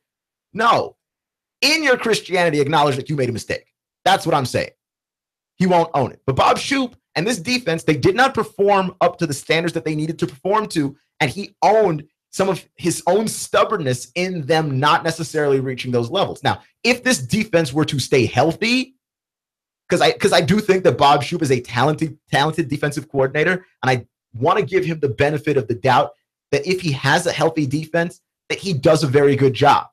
no, in your Christianity, acknowledge that you made a mistake. That's what I'm saying. He won't own it. But Bob Shoop and this defense, they did not perform up to the standards that they needed to perform to, and he owned some of his own stubbornness in them not necessarily reaching those levels. Now, if this defense were to stay healthy, because I do think that Bob Shoop is a talented defensive coordinator, and I want to give him the benefit of the doubt that if he has a healthy defense, that he does a very good job.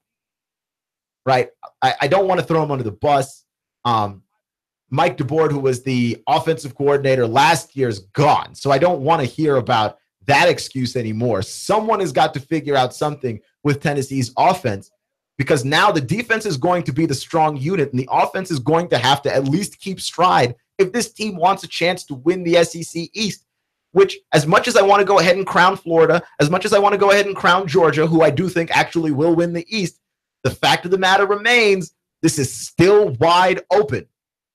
right? I don't want to throw him under the bus. Mike DeBoard, who was the offensive coordinator last year, is gone. So I don't want to hear about that excuse anymore. Someone has got to figure out something with Tennessee's offense, because now the defense is going to be the strong unit, and the offense is going to have to at least keep stride if this team wants a chance to win the SEC East, which, as much as I want to go ahead and crown Florida, as much as I want to go ahead and crown Georgia, who I do think actually will win the East, the fact of the matter remains, this is still wide open.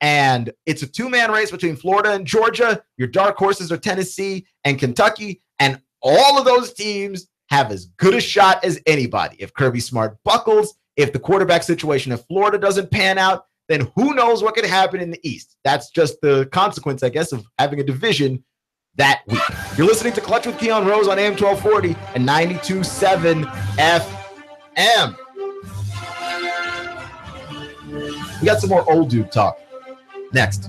And it's a two-man race between Florida and Georgia. Your dark horses are Tennessee and Kentucky, and all of those teams have as good a shot as anybody. If Kirby Smart buckles, if the quarterback situation in Florida doesn't pan out, then who knows what could happen in the East. That's just the consequence, I guess, of having a division that week. You're listening to Clutch with Keon Rose on AM 1240 and 92.7 FM. We got some more old dude talk next.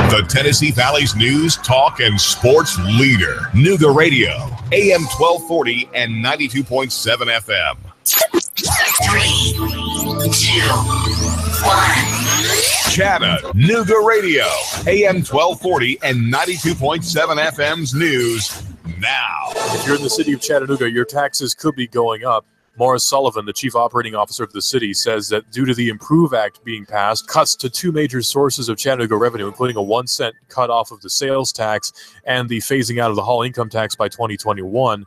The Tennessee Valley's news, talk, and sports leader. Nooga Radio, AM 1240 and 92.7 FM. 3, 2, 1. Chattanooga Radio, AM 1240 and 92.7 FM's news now. If you're in the city of Chattanooga, your taxes could be going up. Morris Sullivan, the chief operating officer of the city, says that due to the Improve Act being passed, cuts to two major sources of Chattanooga revenue, including a 1 cent cut off of the sales tax and the phasing out of the hall income tax by 2021.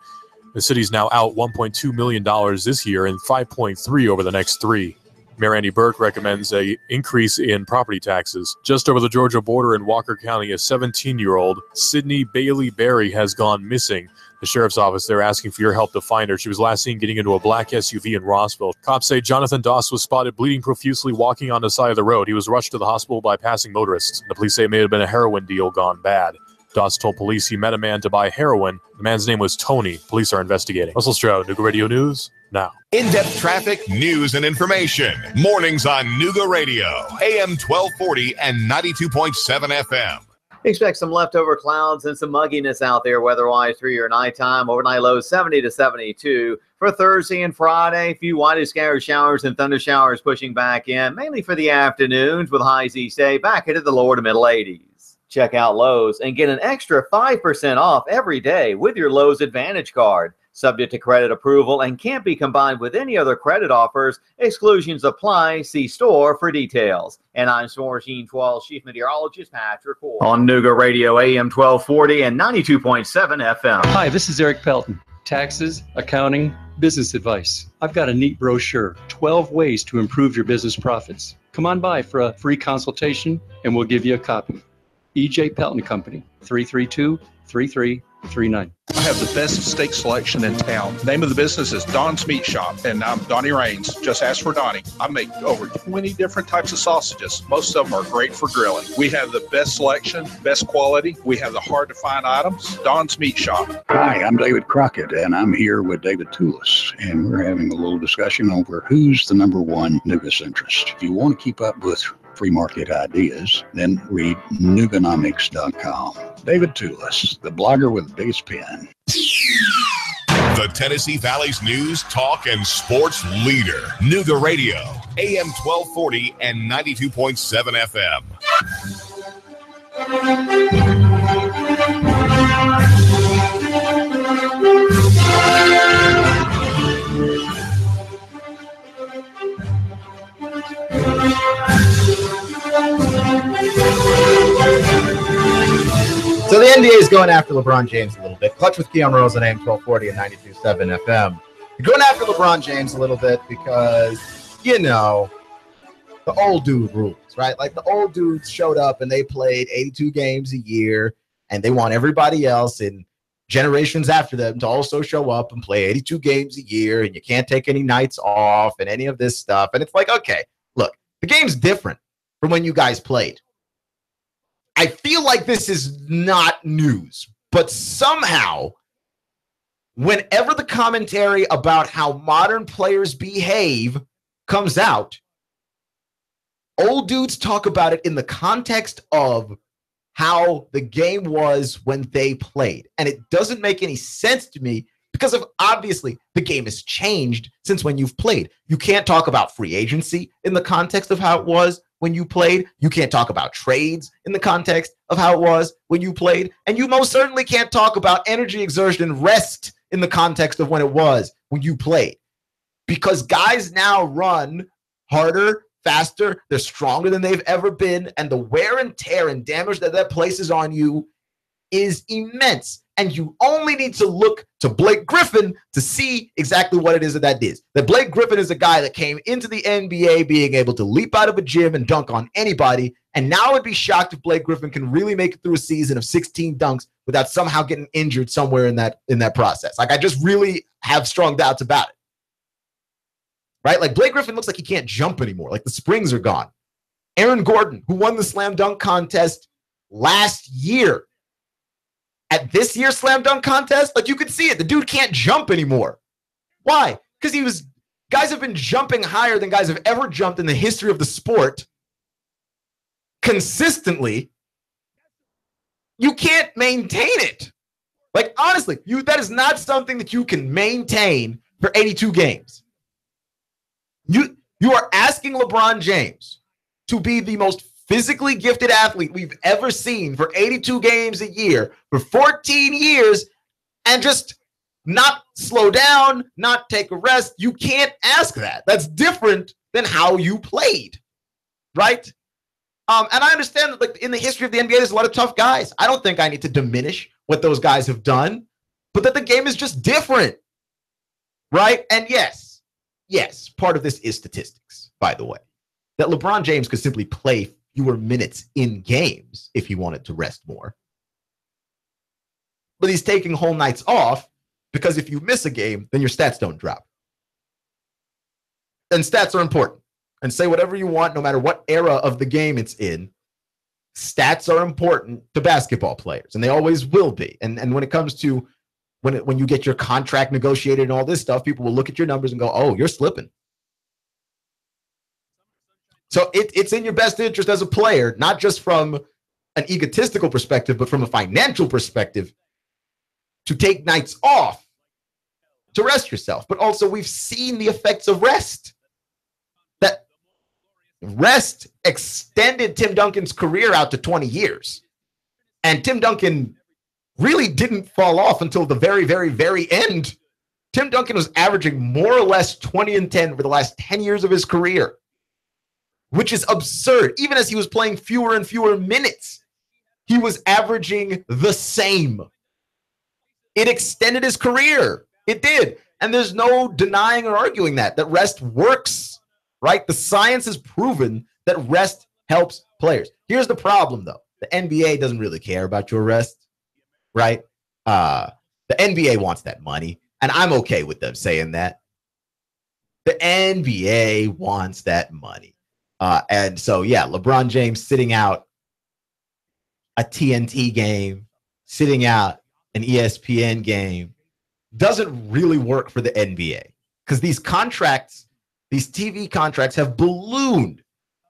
The city's now out $1.2 million this year and $5.3 over the next 3. Mayor Andy Burke recommends an increase in property taxes. Just over the Georgia border in Walker County, a 17-year-old, Sydney Bailey Berry, has gone missing. The sheriff's office, they're asking for your help to find her. She was last seen getting into a black SUV in Rossville. Cops say Jonathan Doss was spotted bleeding profusely walking on the side of the road. He was rushed to the hospital by passing motorists. The police say it may have been a heroin deal gone bad. Doss told police he met a man to buy heroin. The man's name was Tony. Police are investigating. Russell Stroud, Nooga Radio News, now. In-depth traffic, news, and information. Mornings on Nooga Radio, AM 1240 and 92.7 FM. Expect some leftover clouds and some mugginess out there weather-wise through your nighttime. Overnight lows 70 to 72. For Thursday and Friday, a few widely scattered showers and thunder showers pushing back in, mainly for the afternoons, with highs each day back into the lower to middle 80s. Check out Lowe's and get an extra 5% off every day with your Lowe's Advantage card. Subject to credit approval and can't be combined with any other credit offers. Exclusions apply. See store for details. And I'm Storm Machine 12 Chief Meteorologist Patrick Ford on Nooga Radio, AM 1240 and 92.7 FM. Hi, this is Eric Pelton. Taxes, accounting, business advice. I've got a neat brochure, 12 ways to improve your business profits. Come on by for a free consultation and we'll give you a copy. EJ Pelton Company, 332-3339. I have the best steak selection in town. Name of the business is Don's Meat Shop, and I'm Donnie Raines. Just ask for Donnie. I make over 20 different types of sausages. Most of them are great for grilling. We have the best selection, best quality. We have the hard-to-find items. Don's Meat Shop. Hi, I'm David Crockett, and I'm here with David Tulis, and we're having a little discussion over who's the number one Nooga centrist. If you want to keep up with free market ideas, then read Nooganomics.com. David Tulis, the blogger with the biggest pen. The Tennessee Valley's news, talk, and sports leader. Nooga Radio, AM 1240 and 92.7 FM. So the NBA is going after LeBron James a little bit. Clutch with Keon Rose on AM 1240 and 92.7 FM. You're going after LeBron James a little bit because, you know, the old dude rules, right? Like the old dudes showed up and they played 82 games a year and they want everybody else in generations after them to also show up and play 82 games a year and you can't take any nights off and any of this stuff. And it's like, okay, look, the game's different from when you guys played. I feel like this is not news, but somehow whenever the commentary about how modern players behave comes out, old dudes talk about it in the context of how the game was when they played. And it doesn't make any sense to me because of obviously the game has changed since when you've played. You can't talk about free agency in the context of how it was when you played. You can't talk about trades in the context of how it was when you played. And you most certainly can't talk about energy exertion and rest in the context of when it was when you played. Because guys now run harder, faster, they're stronger than they've ever been, and the wear and tear and damage that places on you is immense. And you only need to look to Blake Griffin to see exactly what it is that is. That Blake Griffin is a guy that came into the NBA being able to leap out of a gym and dunk on anybody, and now I'd be shocked if Blake Griffin can really make it through a season of 16 dunks without somehow getting injured somewhere in that process. Like, I just really have strong doubts about it. Right? Like, Blake Griffin looks like he can't jump anymore. Like, the springs are gone. Aaron Gordon, who won the slam dunk contest last year, at this year's slam dunk contest, like, you could see it. The dude can't jump anymore. Why? Because guys have been jumping higher than guys have ever jumped in the history of the sport consistently. You can't maintain it. Like, honestly, that is not something that you can maintain for 82 games. You are asking LeBron James to be the most physically gifted athlete we've ever seen for 82 games a year for 14 years and just not slow down, not take a rest. You can't ask that. That's different than how you played, right? And I understand that, like, in the history of the NBA, there's a lot of tough guys. I don't think I need to diminish what those guys have done, but that the game is just different, right? And yes, part of this is statistics, by the way. That LeBron James could simply play fewer minutes in games if he wanted to rest more. But he's taking whole nights off because if you miss a game, then your stats don't drop. And stats are important. And say whatever you want, no matter what era of the game it's in, stats are important to basketball players, and they always will be. And when it comes to when you get your contract negotiated and all this stuff, people will look at your numbers and go, oh, you're slipping. So it's in your best interest as a player, not just from an egotistical perspective, but from a financial perspective, to take nights off to rest yourself. But also, we've seen the effects of rest. That rest extended Tim Duncan's career out to 20 years. And Tim Duncan really didn't fall off until the very, very, very end. Tim Duncan was averaging more or less 20 and 10 for the last 10 years of his career, which is absurd. Even as he was playing fewer and fewer minutes, he was averaging the same. It extended his career. It did. And there's no denying or arguing that rest works, right? The science has proven that rest helps players. Here's the problem, though. The NBA doesn't really care about your rest, right? The NBA wants that money, and I'm okay with them saying that. The NBA wants that money. And so, yeah, LeBron James sitting out a TNT game, sitting out an ESPN game, doesn't really work for the NBA because these contracts, these TV contracts have ballooned,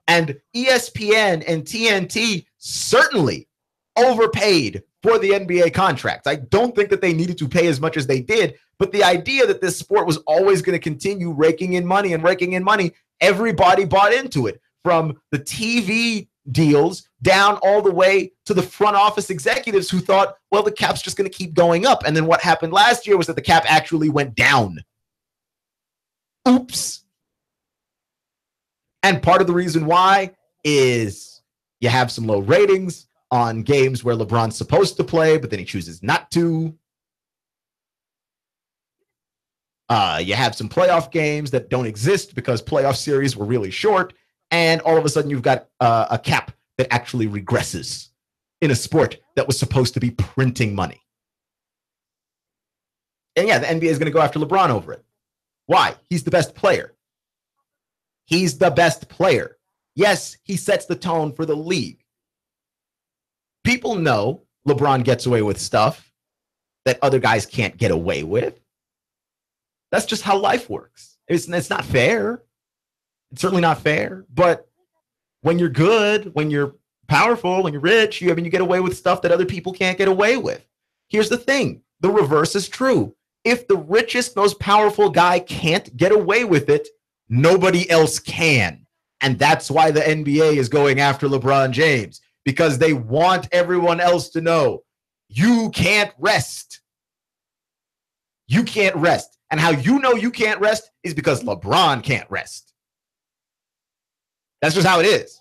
and ESPN and TNT certainly overpaid for the NBA contracts. I don't think that they needed to pay as much as they did, but the idea that this sport was always going to continue raking in money, everybody bought into it, from the TV deals down all the way to the front office executives who thought, well, the cap's just going to keep going up. And then what happened last year was that the cap actually went down. Oops. And part of the reason why is you have some low ratings on games where LeBron's supposed to play, but then he chooses not to. You have some playoff games that don't exist because playoff series were really short. And all of a sudden, you've got a cap that actually regresses in a sport that was supposed to be printing money. And yeah, the NBA is going to go after LeBron over it. Why? He's the best player. He's the best player. Yes, he sets the tone for the league. People know LeBron gets away with stuff. that other guys can't get away with. That's just how life works. It's not fair. It's certainly not fair. But when you're good, when you're powerful, when you're rich, you get away with stuff that other people can't get away with. Here's the thing. The reverse is true. If the richest, most powerful guy can't get away with it, nobody else can. And that's why the NBA is going after LeBron James, because they want everyone else to know you can't rest. You can't rest. And how you know you can't rest is because LeBron can't rest. That's just how it is.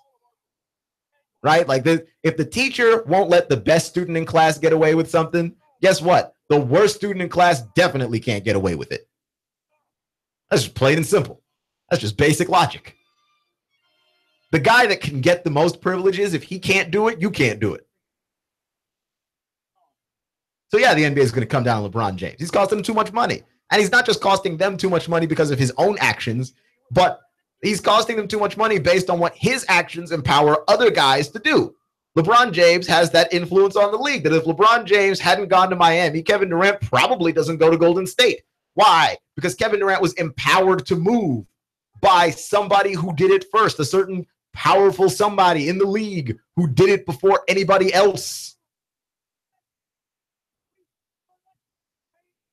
Right? Like if the teacher won't let the best student in class get away with something, guess what? The worst student in class definitely can't get away with it. That's just plain and simple. That's just basic logic. The guy that can get the most privileges, if he can't do it, you can't do it. So yeah, the NBA is going to come down on LeBron James. He's costing them too much money. And he's not just costing them too much money because of his own actions, but he's costing them too much money based on what his actions empower other guys to do. LeBron James has that influence on the league that if LeBron James hadn't gone to Miami, Kevin Durant probably doesn't go to Golden State. Why? Because Kevin Durant was empowered to move by somebody who did it first, a certain powerful somebody in the league who did it before anybody else.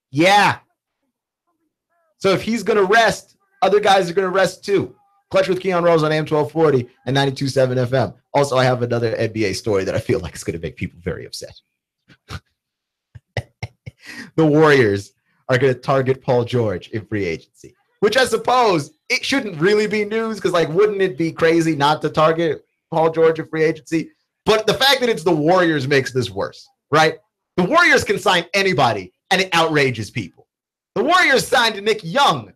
Yeah. So if he's going to rest, other guys are going to rest too. Clutch with Keon Rose on AM 1240 and 92.7 FM. Also, I have another NBA story that I feel like is going to make people very upset. The Warriors are going to target Paul George in free agency, which I suppose it shouldn't really be news because, like, wouldn't it be crazy not to target Paul George in free agency? But the fact that it's the Warriors makes this worse, right? The Warriors can sign anybody, and it outrages people. The Warriors signed Nick Young.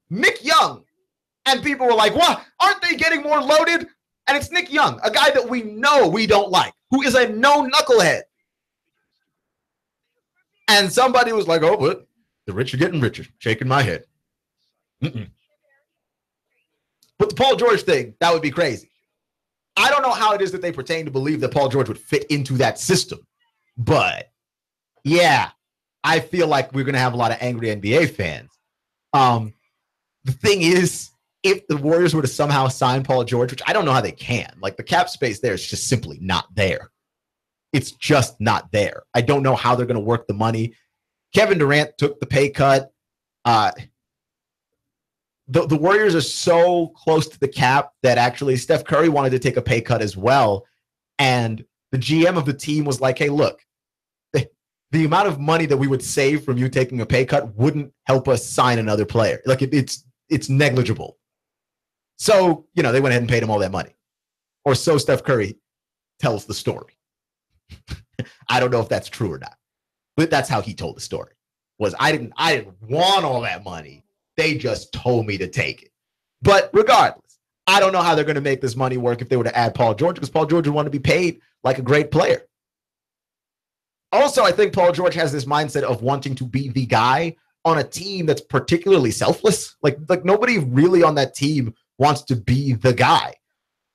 And people were like, what? Aren't they getting more loaded? And it's Nick Young, a guy that we know we don't like, who is a known knucklehead. And somebody was like, oh, but the rich are getting richer. Shaking my head. But the Paul George thing, that would be crazy. I don't know how it is that they pertain to believe that Paul George would fit into that system. But, yeah, I feel like we're going to have a lot of angry NBA fans. The thing is, if the Warriors were to somehow sign Paul George, which I don't know how they can, like the cap space there is just simply not there. It's just not there. I don't know how they're going to work the money. Kevin Durant took the pay cut. The Warriors are so close to the cap that actually Steph Curry wanted to take a pay cut as well. And the GM of the team was like, hey, look, the amount of money that we would save from you taking a pay cut wouldn't help us sign another player. Like it's negligible. So, they went ahead and paid him all that money. Or so Steph Curry tells the story. I don't know if that's true or not. But that's how he told the story. Was I didn't want all that money. They just told me to take it. But regardless, I don't know how they're going to make this money work if they were to add Paul George, because Paul George would want to be paid like a great player. Also, I think Paul George has this mindset of wanting to be the guy on a team that's particularly selfless. Like nobody really on that team wants to be the guy,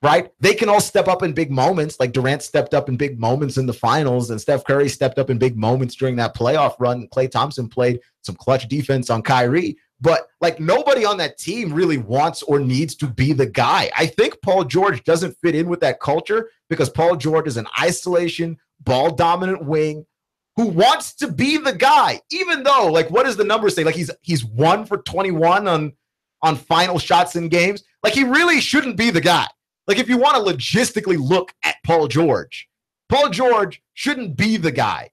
right? They can all step up in big moments. Like Durant stepped up in big moments in the finals, and Steph Curry stepped up in big moments during that playoff run. Klay Thompson played some clutch defense on Kyrie. But like nobody on that team really wants or needs to be the guy. I think Paul George doesn't fit in with that culture because Paul George is an isolation, ball dominant wing who wants to be the guy, even though, like, what does the number say? Like he's 1 for 21 on final shots in games. Like he really shouldn't be the guy. Like if you want to logistically look at Paul George shouldn't be the guy,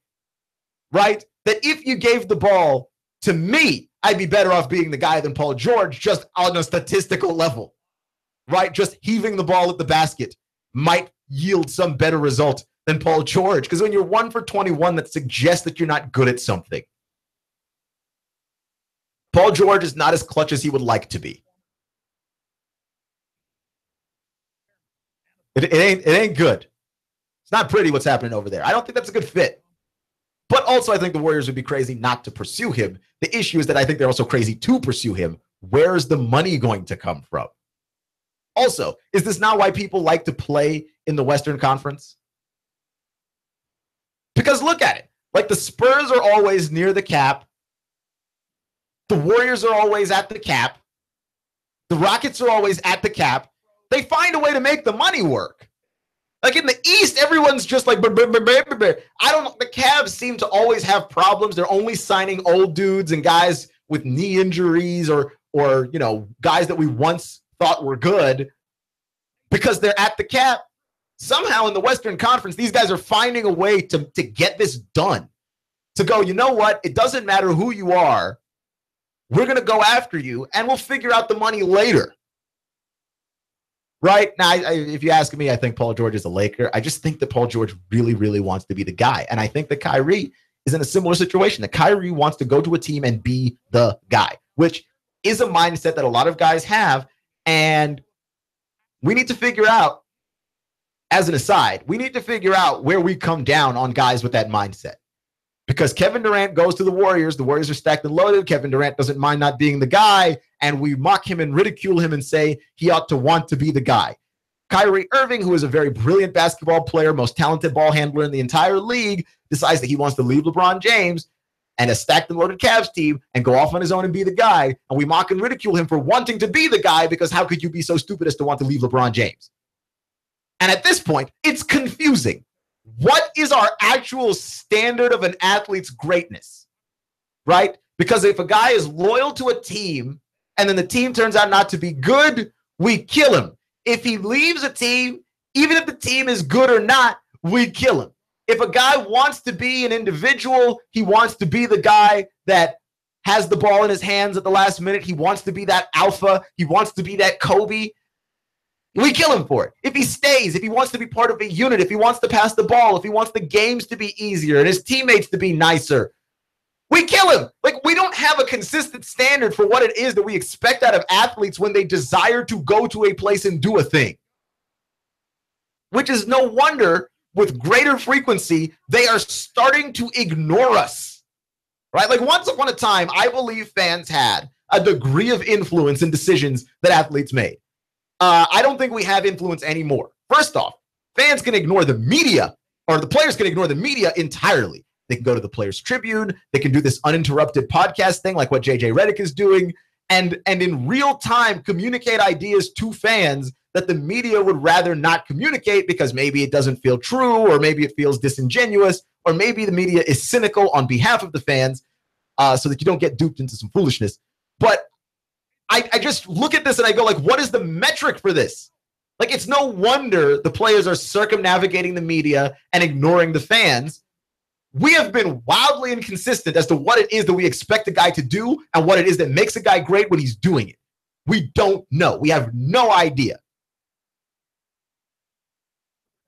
right? That if you gave the ball to me, I'd be better off being the guy than Paul George just on a statistical level, right? Just heaving the ball at the basket might yield some better result than Paul George. Because when you're 1 for 21, that suggests that you're not good at something. Paul George is not as clutch as he would like to be. It ain't good. It's not pretty what's happening over there. I don't think that's a good fit. But also, I think the Warriors would be crazy not to pursue him. The issue is that I think they're also crazy to pursue him. Where's the money going to come from? Also, is this not why people like to play in the Western Conference? Because look at it. Like the Spurs are always near the cap. The Warriors are always at the cap. The Rockets are always at the cap. They find a way to make the money work. Like in the East, everyone's just like, I don't know. The Cavs seem to always have problems. They're only signing old dudes and guys with knee injuries or guys that we once thought were good because they're at the cap. Somehow in the Western Conference, these guys are finding a way to get this done. To go, you know what? It doesn't matter who you are. We're going to go after you, and we'll figure out the money later. Right? Now, if you ask me, I think Paul George is a Laker. I just think that Paul George really, really wants to be the guy. And I think that Kyrie is in a similar situation. That Kyrie wants to go to a team and be the guy, which is a mindset that a lot of guys have. And we need to figure out, as an aside, we need to figure out where we come down on guys with that mindset. Because Kevin Durant goes to the Warriors are stacked and loaded. Kevin Durant doesn't mind not being the guy, and we mock him and ridicule him and say he ought to want to be the guy. Kyrie Irving, who is a very brilliant basketball player, most talented ball handler in the entire league, decides that he wants to leave LeBron James and a stacked and loaded Cavs team and go off on his own and be the guy, and we mock and ridicule him for wanting to be the guy because how could you be so stupid as to want to leave LeBron James? And at this point, it's confusing. What is our actual standard of an athlete's greatness, right? Because if a guy is loyal to a team and then the team turns out not to be good, we kill him. If he leaves a team, even if the team is good or not, we kill him. If a guy wants to be an individual, he wants to be the guy that has the ball in his hands at the last minute. He wants to be that alpha. He wants to be that Kobe. We kill him for it. If he stays, if he wants to be part of a unit, if he wants to pass the ball, if he wants the games to be easier and his teammates to be nicer, we kill him. Like, we don't have a consistent standard for what it is that we expect out of athletes when they desire to go to a place and do a thing. Which is no wonder, with greater frequency, they are starting to ignore us. Right? Like, once upon a time, I believe fans had a degree of influence in decisions that athletes made. I don't think we have influence anymore. First off, fans can ignore the media, or the players can ignore the media entirely. They can go to the Players Tribune. They can do this uninterrupted podcast thing like what JJ Redick is doing, and in real time communicate ideas to fans that the media would rather not communicate because maybe it doesn't feel true, or maybe it feels disingenuous, or maybe the media is cynical on behalf of the fans so that you don't get duped into some foolishness. But I just look at this and I go, like, what is the metric for this? Like, it's no wonder the players are circumnavigating the media and ignoring the fans. We have been wildly inconsistent as to what it is that we expect a guy to do and what it is that makes a guy great when he's doing it. We don't know. We have no idea.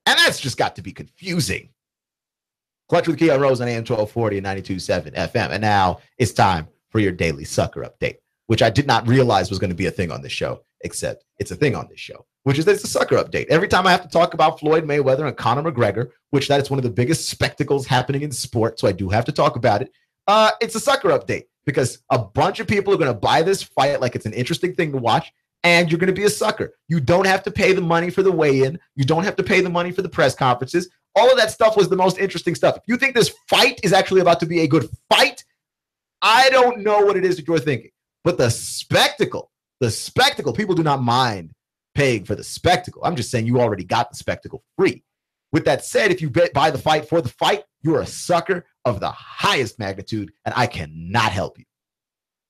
And that's just got to be confusing. Clutch with Keon Rose on AM 1240 and 92.7 FM. And now it's time for your daily sucker update, which I did not realize was going to be a thing on this show, except it's a thing on this show, which is that it's a sucker update. Every time I have to talk about Floyd Mayweather and Conor McGregor, which that is one of the biggest spectacles happening in sport, so I do have to talk about it, it's a sucker update because a bunch of people are going to buy this fight like it's an interesting thing to watch, and you're going to be a sucker. You don't have to pay the money for the weigh-in. You don't have to pay the money for the press conferences. All of that stuff was the most interesting stuff. If you think this fight is actually about to be a good fight, I don't know what it is that you're thinking. But the spectacle, people do not mind paying for the spectacle. I'm just saying you already got the spectacle free. With that said, if you buy the fight for the fight, you're a sucker of the highest magnitude, and I cannot help you.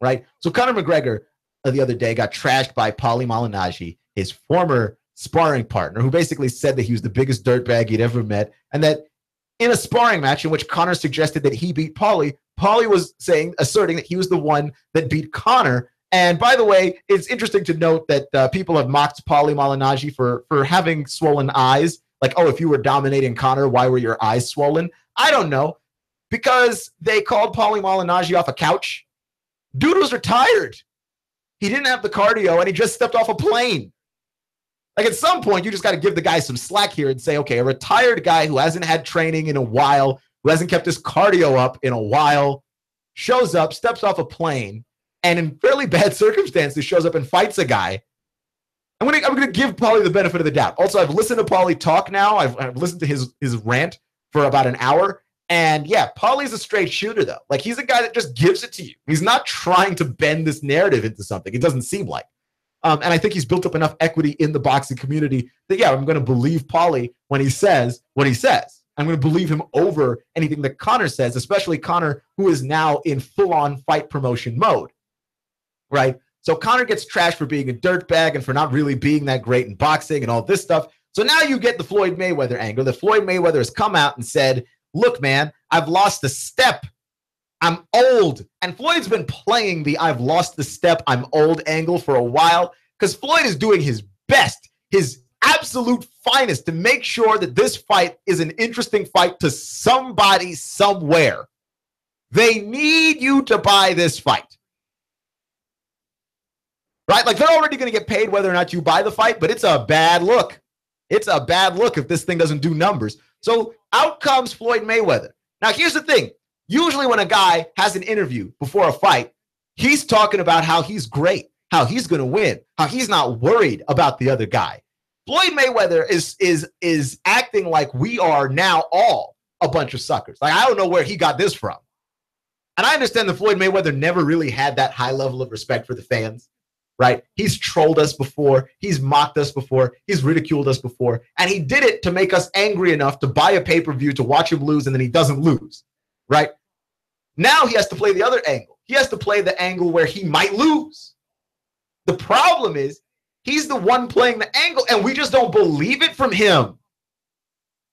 Right? So Conor McGregor the other day got trashed by Paulie Malignaggi, his former sparring partner, who basically said that he was the biggest dirtbag he'd ever met, and that in a sparring match in which Conor suggested that he beat Paulie, Paulie was asserting that he was the one that beat Conor. And by the way, it's interesting to note that people have mocked Paulie Malignaggi for having swollen eyes. Like, oh, if you were dominating Conor, why were your eyes swollen? I don't know. Because they called Paulie Malignaggi off a couch. Dude was retired. He didn't have the cardio, and he just stepped off a plane. Like, at some point, you just got to give the guy some slack here and say, okay, a retired guy who hasn't had training in a while, who hasn't kept his cardio up in a while, shows up, steps off a plane, and in fairly bad circumstances shows up and fights a guy. I'm gonna give Paulie the benefit of the doubt. Also, I've listened to Paulie talk now. I've listened to his rant for about an hour, And yeah, Paulie's a straight shooter, though. Like, he's a guy that just gives it to you. He's not trying to bend this narrative into something. It doesn't seem like. And I think he's built up enough equity in the boxing community that, yeah, I'm going to believe Paulie when he says what he says. I'm going to believe him over anything that Conor says, especially Conor, who is now in full-on fight promotion mode, right? So Conor gets trashed for being a dirtbag and for not really being that great in boxing and all this stuff. So now you get the Floyd Mayweather angle. The Floyd Mayweather has come out and said, look, man, I've lost a step. I'm old. And Floyd's been playing the I've lost the step, I'm old angle for a while because Floyd is doing his best, his absolute finest to make sure that this fight is an interesting fight to somebody somewhere. They need you to buy this fight. Right? Like, they're already going to get paid whether or not you buy the fight, but it's a bad look. It's a bad look if this thing doesn't do numbers. So out comes Floyd Mayweather. Now, here's the thing. Usually when a guy has an interview before a fight, he's talking about how he's great, how he's going to win, how he's not worried about the other guy. Floyd Mayweather is acting like we are now all a bunch of suckers. Like, I don't know where he got this from. And I understand that Floyd Mayweather never really had that high level of respect for the fans, right? He's trolled us before. He's mocked us before. He's ridiculed us before. And he did it to make us angry enough to buy a pay-per-view to watch him lose, and then he doesn't lose, right? Now he has to play the other angle. He has to play the angle where he might lose. The problem is he's the one playing the angle, and we just don't believe it from him.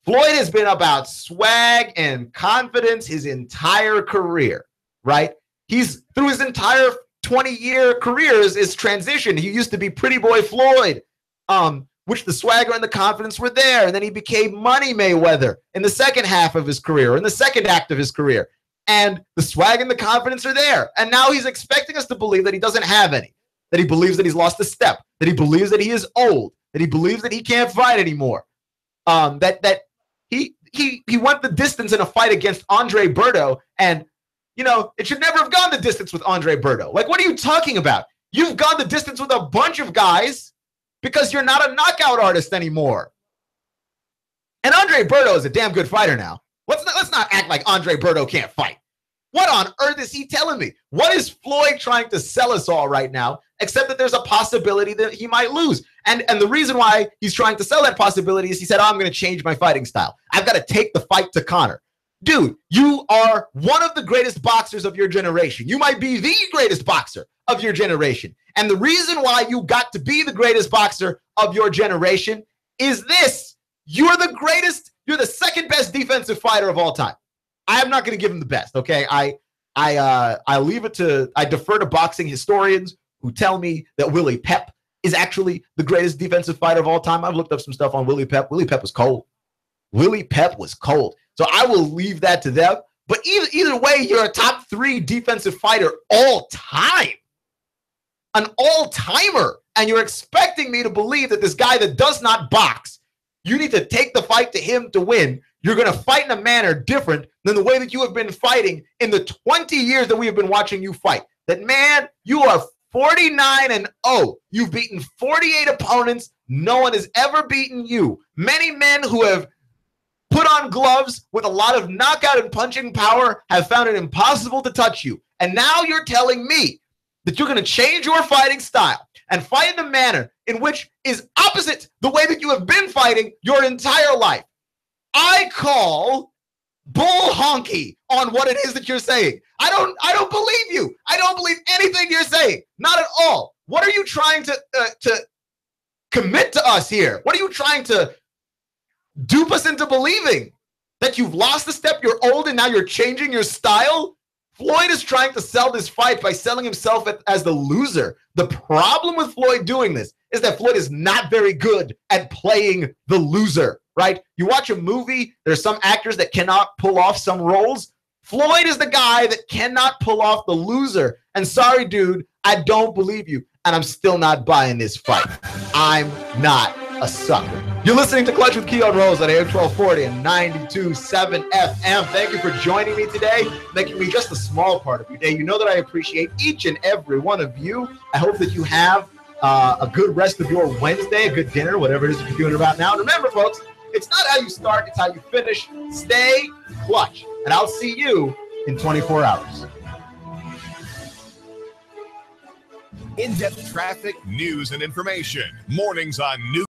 Floyd has been about swag and confidence his entire career, right? He's through his entire 20-year career is transition. He used to be Pretty Boy Floyd, which the swagger and the confidence were there. And then he became Money Mayweather in the second half of his career, in the second act of his career. And the swag and the confidence are there. And now he's expecting us to believe that he doesn't have any, that he believes that he's lost a step, that he believes that he is old, that he believes that he can't fight anymore, that he went the distance in a fight against Andre Berto, and you know, it should never have gone the distance with Andre Berto. Like, what are you talking about? You've gone the distance with a bunch of guys because you're not a knockout artist anymore. And Andre Berto is a damn good fighter now. Let's not act like Andre Berto can't fight. What on earth is he telling me? What is Floyd trying to sell us all right now, except that there's a possibility that he might lose? And the reason why he's trying to sell that possibility is he said, I'm going to change my fighting style. I've got to take the fight to Conor. Dude, you are one of the greatest boxers of your generation. You might be the greatest boxer of your generation. And the reason why you got to be the greatest boxer of your generation is this. You're the greatest. You're the second best defensive fighter of all time. I am not going to give him the best, okay? I defer to boxing historians who tell me that Willie Pep is actually the greatest defensive fighter of all time. I've looked up some stuff on Willie Pep. Willie Pep was cold. Willie Pep was cold. So I will leave that to them. But either way, you're a top 3 defensive fighter all time. An all-timer. And you're expecting me to believe that this guy that does not box, you need to take the fight to him to win. You're going to fight in a manner different than the way that you have been fighting in the 20 years that we have been watching you fight. That, man, you are 49-0. You've beaten 48 opponents. No one has ever beaten you. Many men who have put on gloves with a lot of knockout and punching power have found it impossible to touch you. And now you're telling me that you're going to change your fighting style and fight in a manner in which is opposite the way that you have been fighting your entire life. I call bull honky on what it is that you're saying. I don't believe you. I don't believe anything you're saying. Not at all. What are you trying to commit to us here? What are you trying to dupe us into believing? That you've lost a step, you're old, and now you're changing your style? Floyd is trying to sell this fight by selling himself as the loser. The problem with Floyd doing this is that Floyd is not very good at playing the loser, right? You watch a movie, there's some actors that cannot pull off some roles. Floyd is the guy that cannot pull off the loser. And sorry, dude, I don't believe you. And I'm still not buying this fight. I'm not a sucker. You're listening to Clutch with Keon Rose on AM 1240 and 92.7 FM. Thank you for joining me today, making me just a small part of your day. You know that I appreciate each and every one of you. I hope that you have a good rest of your Wednesday, a good dinner, whatever it is that you're doing about now. And remember, folks, it's not how you start, it's how you finish. Stay clutch. and I'll see you in 24 hours. In-depth traffic, news, and information. Mornings on New